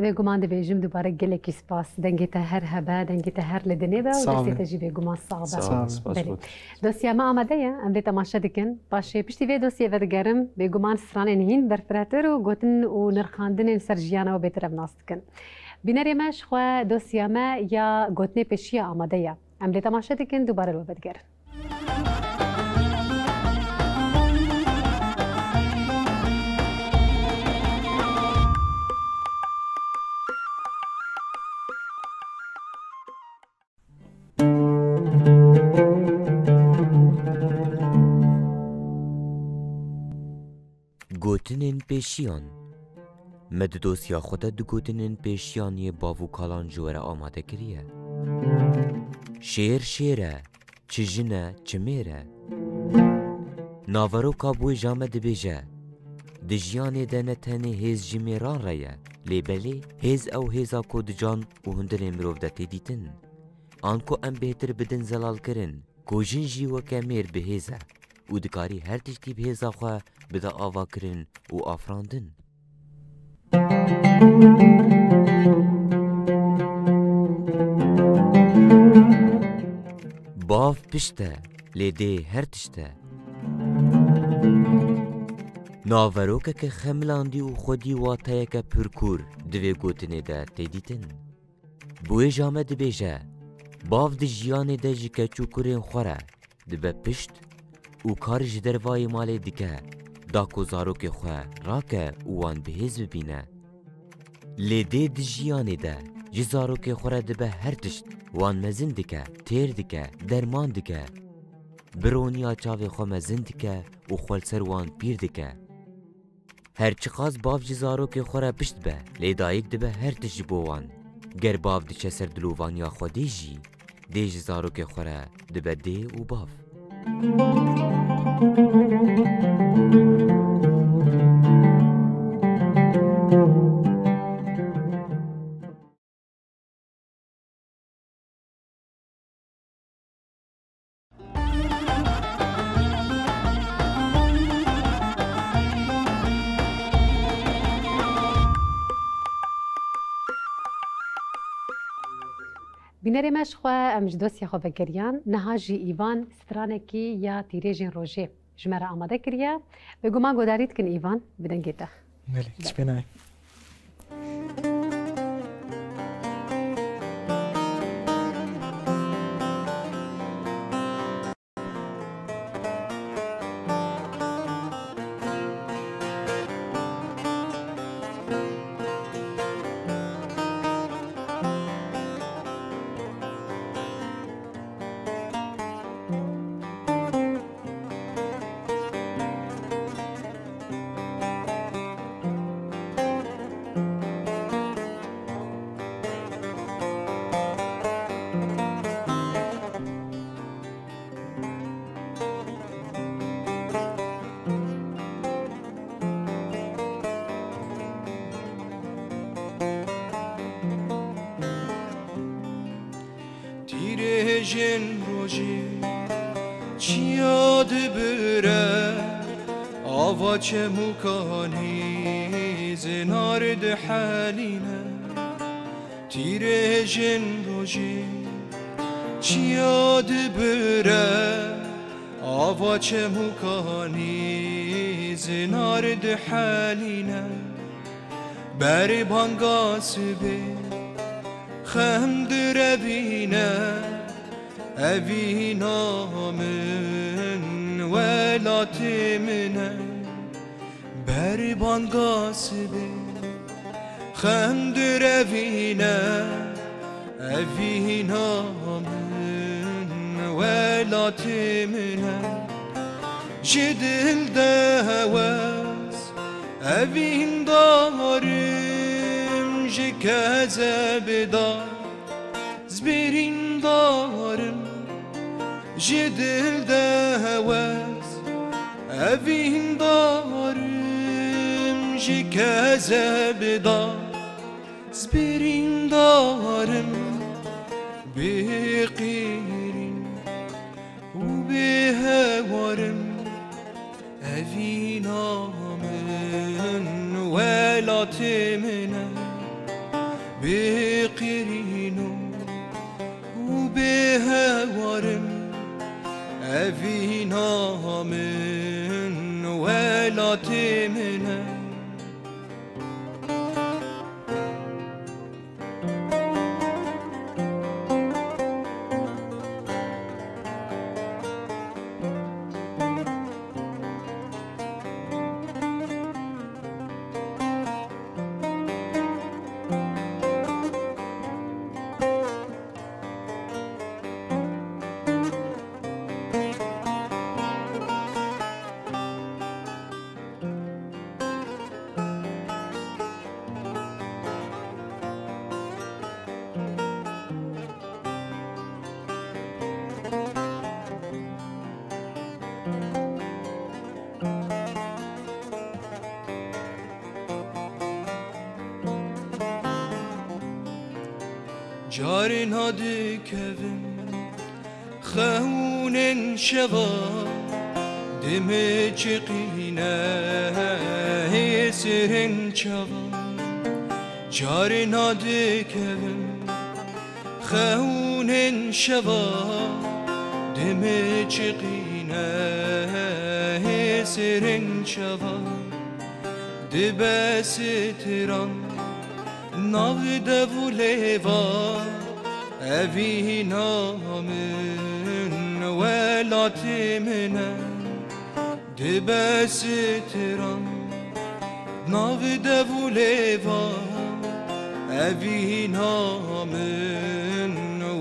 بێگومان دەبێژم دووبارە gelekî spas dengê te her hebe dengê te her li dinê be û destê te jî bêguman sağ be. Dosyama amade ye em rê temaşe dikin paşê piştî vê dosyê ve digerim bêguman stranên hîn berfirehtir û gotin û nirxandinên ser jiyana we bêtir ev nas dikin. Bînerê me ji xwe dosya me ya gotinê pêşiya amade ye. Em rê temaşe dikin دوباره li we digerin. گوتنین پیشیان مد دوسیا خود دو گوتنین پیشیانی باو کالان جوره آماده کریه شیر شیره چجنه چمیره ناورو کابوی جامه دبیجه دجیانی دنه تنی هیز جمیران رایه لیبلی هیز او هیزا کود جان و هندر مروف دتی دیتن آنکو ام بهتر بدن زلال کرن کوجن جی و کمیر به هیزه و دکاری هر تشتی به هیزا خواه بدا آوا کرن و آفراندن باف پشته لیده هر تشته ناوروکه که خملاندی و خودی واتایه که پرکور دوی گوتنه ده تیدیتن بوی جامه دبیجه باف ده جیانه ده جکه چوکورین خوره دبه پشت و کار جدروای ماله دیگه داکو زاروک خواه راکه وان بهیز ببینه لیده ده جیانه ده جزاروک خوره دبه هر تشت وان مزن دیگه تیر دیگه درمان دیگه برونیا چاوی خو مزن دیگه و خولسر وان پیر دیگه هرچی خواست باف جزاروک خوره پشت به لیدایک دبه هر تشت بوان گر باف دیچه سر دلووانیا خو دیجی دی جزاروک خوره دبه دی و باف بینەرێ مەش خۆ ئەم ji دۆسیە خۆ بەگەریان نەها ژی ئیڤان سترانێکی یا تیرێژین ڕۆژێ ژمارە ئامادە کردە بێگومان گۆداریت کن ئیڤان بدەنگێتە پێنای تیرێژێن ڕۆژێ چیاد برە ئاوا چەموکانی زێنار دەحالینە تیرێژێن ڕۆژێ چیاد برە ئاوا چەموکانی زێنار دەحالینە بەرێ بانگاسبێ خم دربینه اوینا من ولات منه بریبان قاسبه خم دربینه اوینا من ولات منه جدل دهوز اوین دارم جکزه بدار زبرین دارم جدل دهوز اوین دارم جکزه بدار زبرین دارم بقیرین و بهوارم اوینا من ولات منه ولات منه جارن هادي كevim خونن شوا دمي چقينه سرن شوا جارن هادي كevim خونن شوا دمي چقينه سرن شوا دبس تران ناو دولوا اوی نامن ولات منه دبس تران ناو دولوا اوی نامن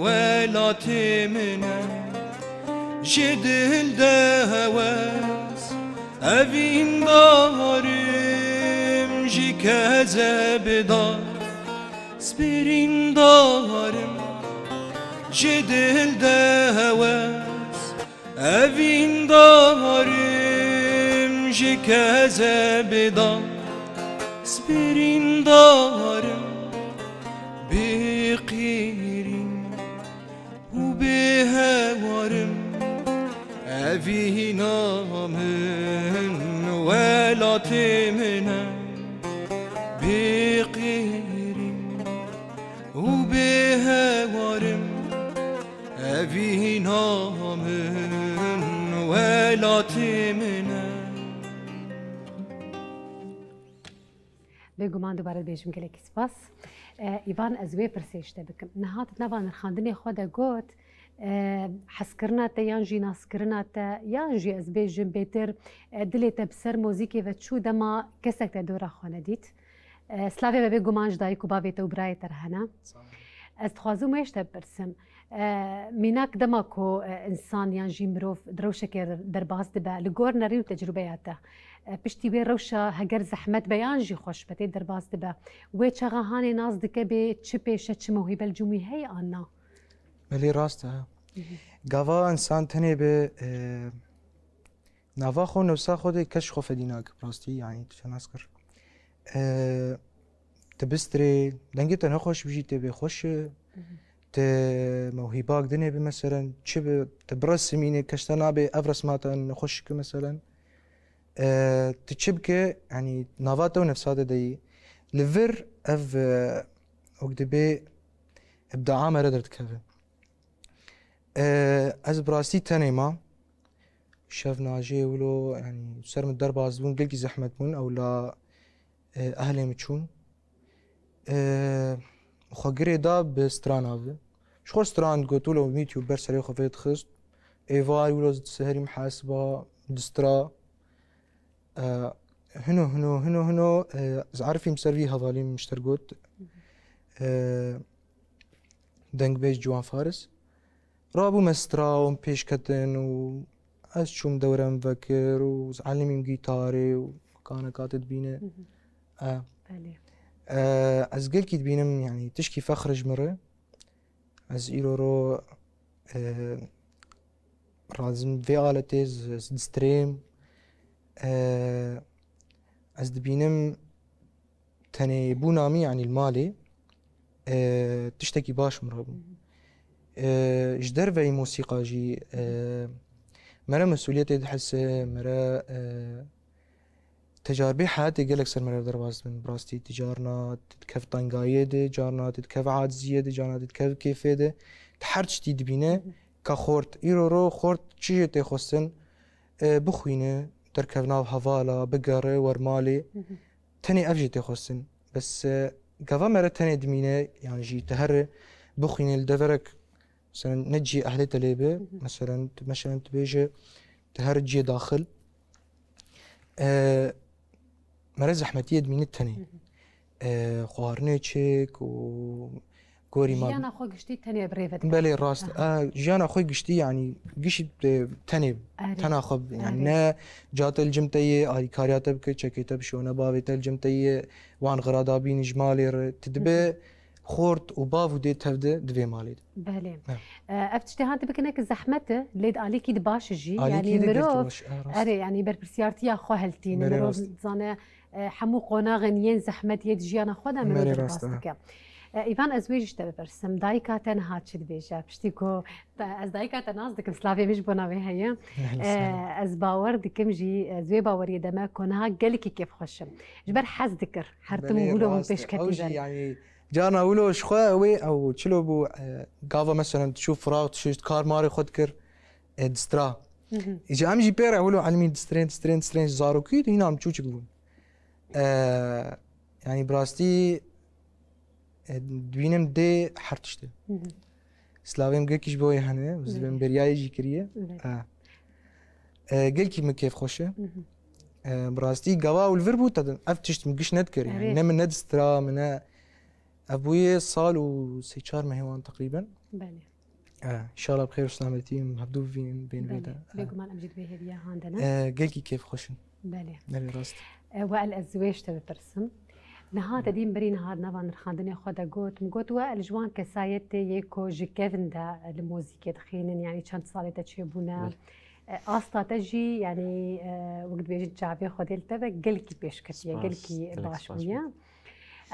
ولات منه جدل دهوز اوین دارم جی کذب دار سبرین دارم جدل دهوز اوین دارم جی کذب دار سبرین دارم بقیرین و به هوارم اوی نامن ولات منه بقیرین و به هوارم اوی نامن ولات منه بگومان دوباره بیشم گلکی سپاس ایوان از وی پرسیشته بکم نهات نوان خواندنی خود گوت حسکرنا تا یان جی ناسکرنا تا یان جی از بیشم بیتر دلیت بسر موزیکی و چو دما کسک تا دورا خانه دیت سلاوی به گومانج دایی کو باوی تو برای ترهنا از تخوازو میشته برسم میناک دما کو انسان یان جی مروف دروشه که در باز دبا لگور نریم تجربه اتا پشتی وی روشا هگر زحمت بیان جی خوش بتی در باز دبا وی چغا هانی ناز دکه به چه پیشه چه موهیب الجومی هی آنا ملی راسته گاوا انسان تنه به نوا خو نفسا خود کش خوف دیناک راستی یعنی چه ناس کر تبستري دنگی تنها خوش بجی تبی خوش ت موهباك دنيا بمثلا تشب تبرس ميني كشتنا بأفرس ماتا خوش مثلا تشبك يعني نافاتا ونفساتا دي لفر اف وقدبي ابداع ما ردرت كذا از براستي تنيما شاف ناجي ولو يعني سر من الدرب عزبون قلقي زحمت مون او لا اهلي متشون خاگری دا به ستران آوه شخور ستران گوتو لو میتیوبر سری خفیت خست ایوار ولو سهری محاسبه دسترا هنو عارفين مسروي هذالي مشترقوت دنگ بيج جوان فارس رابو مسترا ومبيش كتن و از شوم دورم فكر وعلمي جيتاري وكان كاتد بينا از قل كي تبينم يعني تشكي فخر جمرة از إيرورو رازم في آلتيز دستريم از دبينم تاني بونامي يعني المالي تشتكي باش مرابو جدر في موسيقى جي مرة مسؤوليتي تحس مرة تجاربي حياتي قالك سر مرة درباز من براستي تجارنا تتكف طنقايدة جارنا تتكف عاد زيادة جارنا تتكف كيفيدة تحرج تدبينه كخورت إيرورو خورت چيه تخصن بخوينه تركبنا هفالا بقرة ورمالي تاني أفجي تخصن بس قفا مرة تاني دمينة يعني جي تهر بخيني الدفرك مثلا نجي أهلي تليبة مثلا تبيجي تهر جي داخل مرة زحمتية دمينة تاني خوارني تشيك و كوري ما جيانا خو قشتي تاني بريفت بلي راست جيانا خوي قشتي يعني قشت تاني تناخب يعني نا جات الجمتية آلي كارياتا بك تشكيتا بشونا بافيتا الجمتية وان غرادا بين جمالي تدبي خورت وباف ودي تفدا دبي ماليد بلي افتشتهانت بكنك زحمته ليد عليكي دباش جي يعني مروف اري يعني بربسيارتيا خو هلتين مروف زانه حمو قونا غنيين زحمت يد جيانا خدا مروف راستك ایوان از ویش تا بپرسم دایکاتن هات شد بیشه پشتی کو از دایکاتن از دکم سلاوی میش بنا به هیا از باور دکم جی از وی باوری دما کنها گلکی کیف خوشم جبر حز دکر حرتم ولو پیش کتیبن يعني جانا ولو شخوي او تشلو بو قافا مثلا تشوف فراغ تشوف كار ماري خدكر دسترا يجي امجي بيرا ولو علمي دسترين زارو كيد هنا عم تشوفك بون يعني براستي دوینم دی حرتشته سلاویم گلکیش بوی هنه و زبیم بریایی جی کریه گلکی مکیف خوشه براستی گوا والفر بود تدم افتشت مگش ندکر يعني نه من ندسترا من ابوي صال و 3-4 مهوان تقريبا بله ان شاء الله بخير وسلامتي مهبدو بين بيدا بيقوم انا امجد به هديه عندنا قلكي كيف خوشن بله بله راست والازواج تبي برسم نهاد دیم بری نهاد نوان خاندنی خدا گوت و الجوان کسایت یکو جکفن دا الموسیقى دخینن يعني چند ساله تشيبونا استا تجي يعني وقت بيجي شعبي خديل تبع قلكي بيشكتيه قلكي باشويه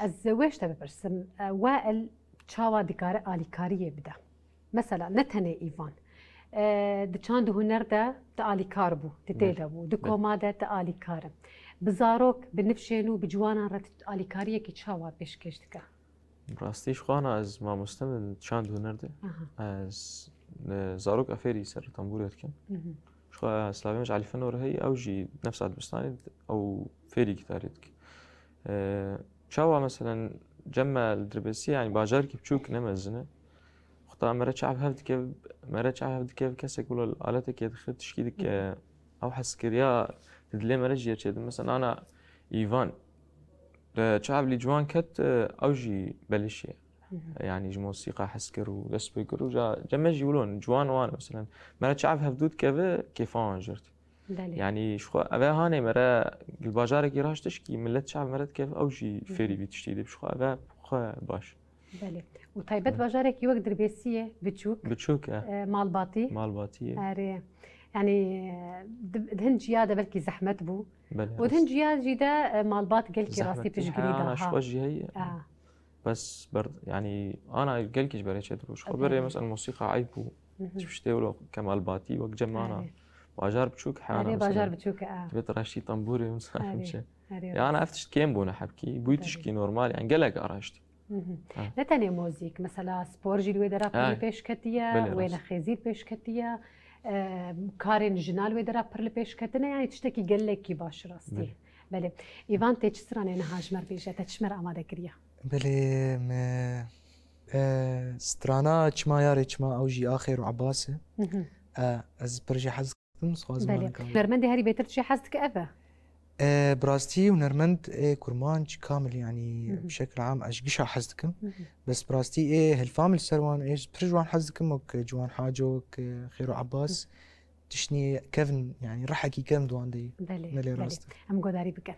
الزواج تبع برسم وائل تشاوا دكار اليكاريه بدا مثلا نتني ايفان دچاند هنر دا تاليكار بو تتيدبو دكوما دا تاليكار بزاروك بنفشينو بجوانا رت اليكاريه كي تشاوا بيشكش دكا براستيش خوانا از ما مستمد چاند هنر ده از زاروك افيري سر طنبوريت كان شو اسلامي مش على فنور هي او جي نفس البستاني او فيري كتاريتك تشاوا مثلا جمع الدربسي يعني باجارك بتشوك نمزنه خطا مرة شعب هفد كيف كسك ولا الآلات كي دخلت تشكيدك او حسكريا تدلي مرة جير كده مثلا انا ايفان شعب لي جوان كت او جي بلشي يعني جي موسيقى حسكر ودسبيكر وجا جمع يقولون جوان وانا مثلا مرة شعب هفدود كيفان جرت يعني شو ابا هاني مرة الباجار كي راش تشكي ملت شعب مرة كيف او جي فيري بتشتيدي بشخو ابا باش بله وطيبت باجارك يوك دربيسيه بتشوك مالباطي اري يعني دهن جياده بلكي زحمت بو ودهن جياد جيدا مالبات قلكي راسي تشقريدا انا شو وجهي هي بس برد يعني انا قلكي جبريت شدروش خبري مثلا الموسيقى عيبو تشتغلوا كمالباتي وقت جمعنا باجار بتشوك حانا باجار بتشوك تبيت راشي طنبوري مثلا يعني انا افتشت كيم بونا حبكي بوي تشكي نورمال يعني قلق اراشت نتني موزيك مثلا سبورجي الويدرا بير بيش كتيا وين خيزير بيش كتيا كارين جنال ويدرا بير بيش كتنا يعني تشتكي قلكي باش راستي بله ايفان تشسراني نهاج مر بيجا تشمر اماده كريا بله ما سترانا چما ياري چما اوجي اخر وعباسه از برجي حزك صواز بله نرمندي هاري بيتر شي حزك ابا براستي ونرمند كرمان كامل يعني بشكل عام اشقشا حزدكم بس براستي هالفامل سروان برجوان حزدكم وك جوان حاجوك خيرو عباس تشني كيفن يعني راح اكي كم دوان دي بلي راست ام قداري بكن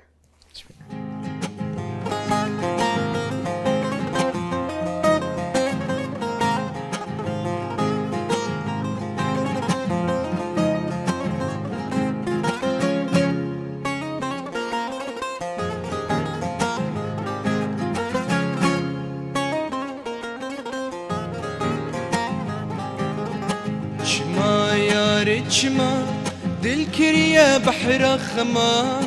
شما دل كريا بحر خما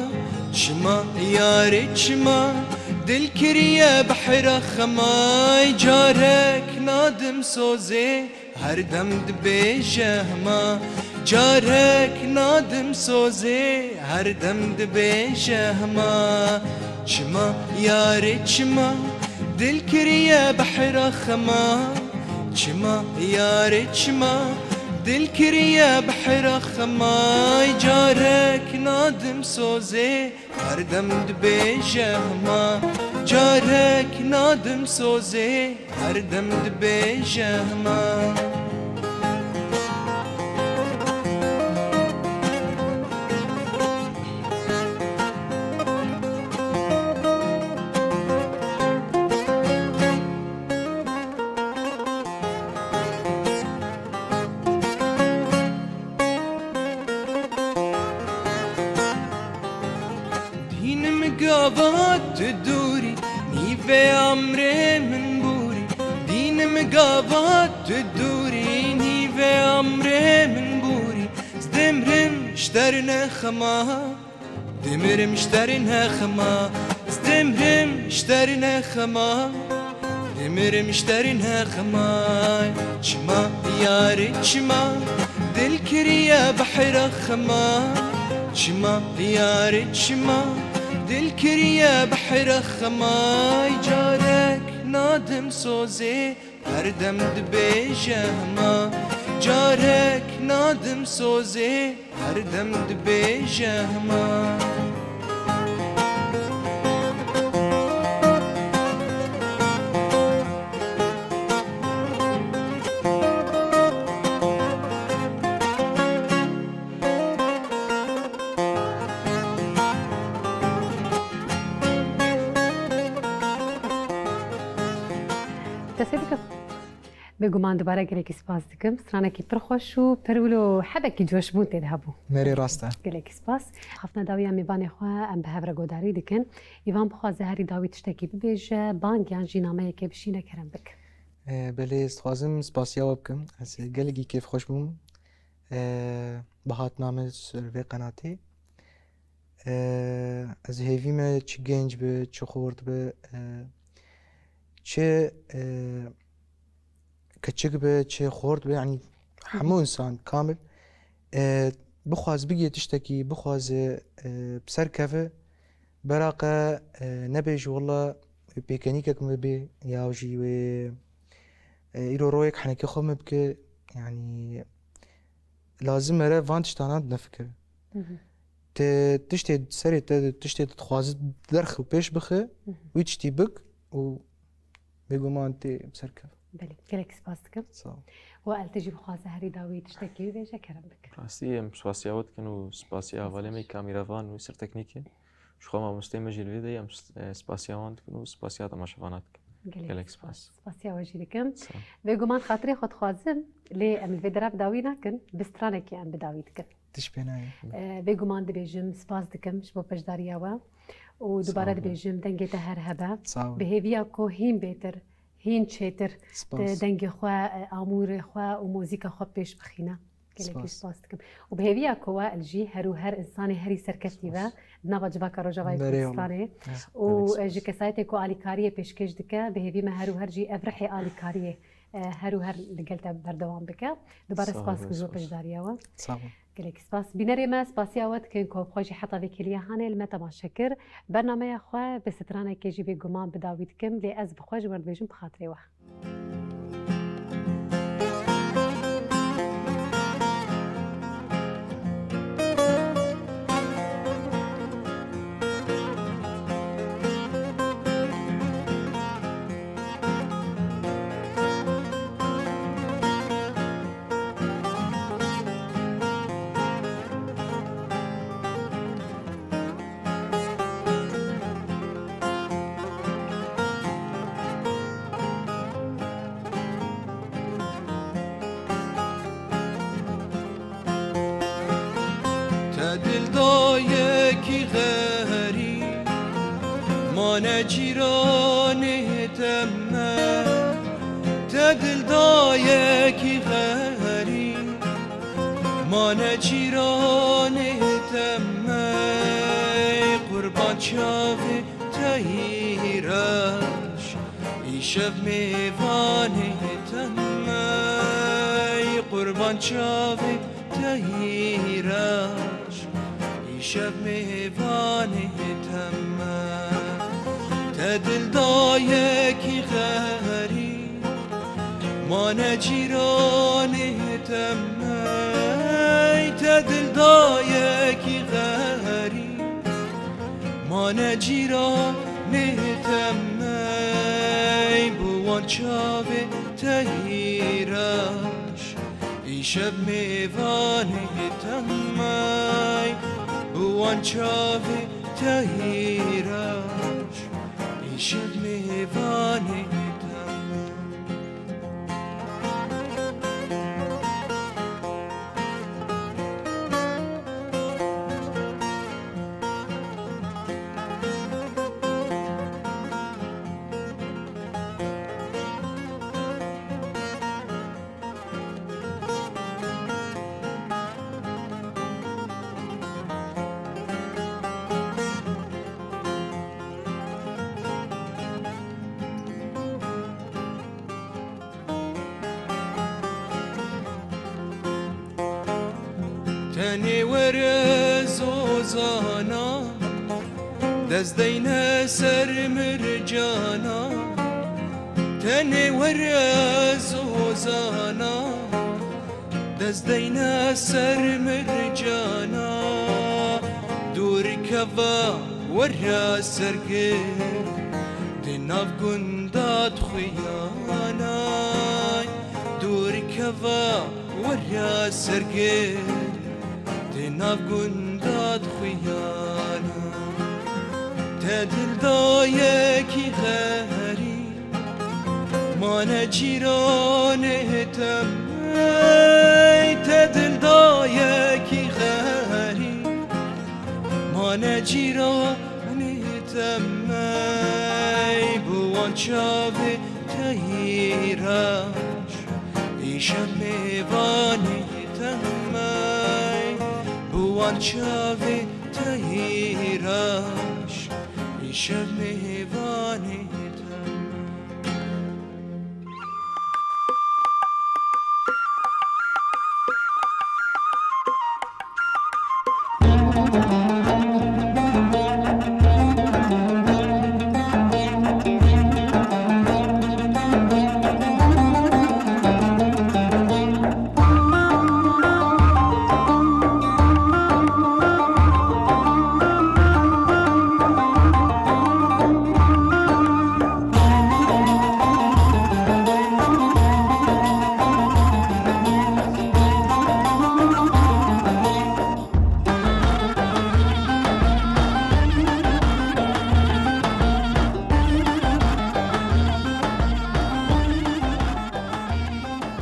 شما ياري شما دل كريا بحر خما جارك نادم سوزي هر دم دبيجه ما جارك نادم سوزي هردم دبيشه هما چما یاری چما دل کریه بحر خما چما یاری چما دل کریه بحر خما جارك نادم سوزي هردم دبيشه هما جارك نادم سوزي هردم دبيشه هما مقابات تدوري نيفي عمري من بوري دين مقابات تدوري نيفي عمري من بوري زدمرم اشترنا خما دمرم اشترنا خما زدمرم اشترنا خما دمرم اشترنا خما چما ياري چما دل كريا بحر خما چما ياري چما دل كريا بحر خماي جارك نادم سوزي هردم دبيشه هما جارك نادم سوزي هردم دبيشه هما بگومان دوباره گلکی سپاس دکم سرانکی پرخوش و پرولو حبکی جوش بون تدهبو مری راسته گلکی سپاس خفنا داوی ام میبان خواه ام به هفره گوداری دکن ایوان بخواه زهری داوی تشتکی ببیجه بانگ یان جینامه که بشینه کرم بک بله استخوازم سپاسیا بکم از گلگی کیف خوش بوم بهات نامه سروی قناتی از هیویم چه گنج به چه خورد به چه كتشك به چه خورد به يعني همو انسان كامل بخواز بقي تشتكي بخواز بسر كفه براقة نبيج والله بيكانيكك مبي ياوجي و إيرو رويك حنكي خو بك يعني لازم مرة فانتش تانات نفكر تشتي سري تشتي تخواز درخ وبيش بخه ويتشتي بك و بيقوم انت بسر كفه بله گلک سپاس دکم و التجی بخواسته هری داوی تشتکی بیشه کرم بک راستی ام سپاسیاوت کنو سپاسیا اولی می کامیراوان و سر تکنیکی شخو ما مستیم جلوی دی ام سپاسیاوان کنو سپاسیا تماشاوانات گلک سپاس سپاسیا وجی دکم بگومان خاطری خود خوازم لی ام الفیدراب داوی نکن بسترانه کی ام بداوی دکن تشبینای بگومان دبیجم سپاس دکم شبو پجداریاوا و دوباره دبیجم دنگی تهر هبه بهیویا کو هیم بیتر هین چیتر دنگ خوا آمور خوا و موزیک خوا پیش بخینه گلکی سپاس دکم و به هویا کوا الجی هر و هر انسانی هری سرکفتی و نباج باکر روجوای کردستانه و جی کسایت کو آلیکاریه پیشکش دکه به هوی ما هر و هر جی افرحی آلیکاریه هر و هر لگلت بردوام بکه دوباره سپاس کجو پجداریه و گلکی سپاس بینری ما سپاسی آوت که کوب خوشی حتی وکیلیه هنه المتا ما شکر برنامه خواه به سترانه که جی به گمان بداوید کم لی از بخواج ورد بیجم بخاطره وح جيراني تمه تدل دايكي غري ما جيراني تمه قربان شافي تهيرش يشف ميفاني تمه قربان شافي تهیرش ای شب میوانه تمه تدل دایکی غری ما نجیرانه تمه تدل دایکی غری ما نجیرانه تمه بوان چاوه تهیرش ای شب میوانه تمه بوان چاوه تهیرش ای شب میوانه تنی ورز و زانا دست دین سر مرجانا تنی ورز و زانا دست دین سر مرجانا دور کوا ورا سرگه دناف گندات خیانا دور کوا ورا سرگه دناف گندات خیانا تدل دایکی غری ما نجیرانه تمی تدل دایکی غری ما نجیرانه تمی بوان چاوه تهیرش ای شب میوانه تمی بوان چاوه تهیرش ای شب میوانه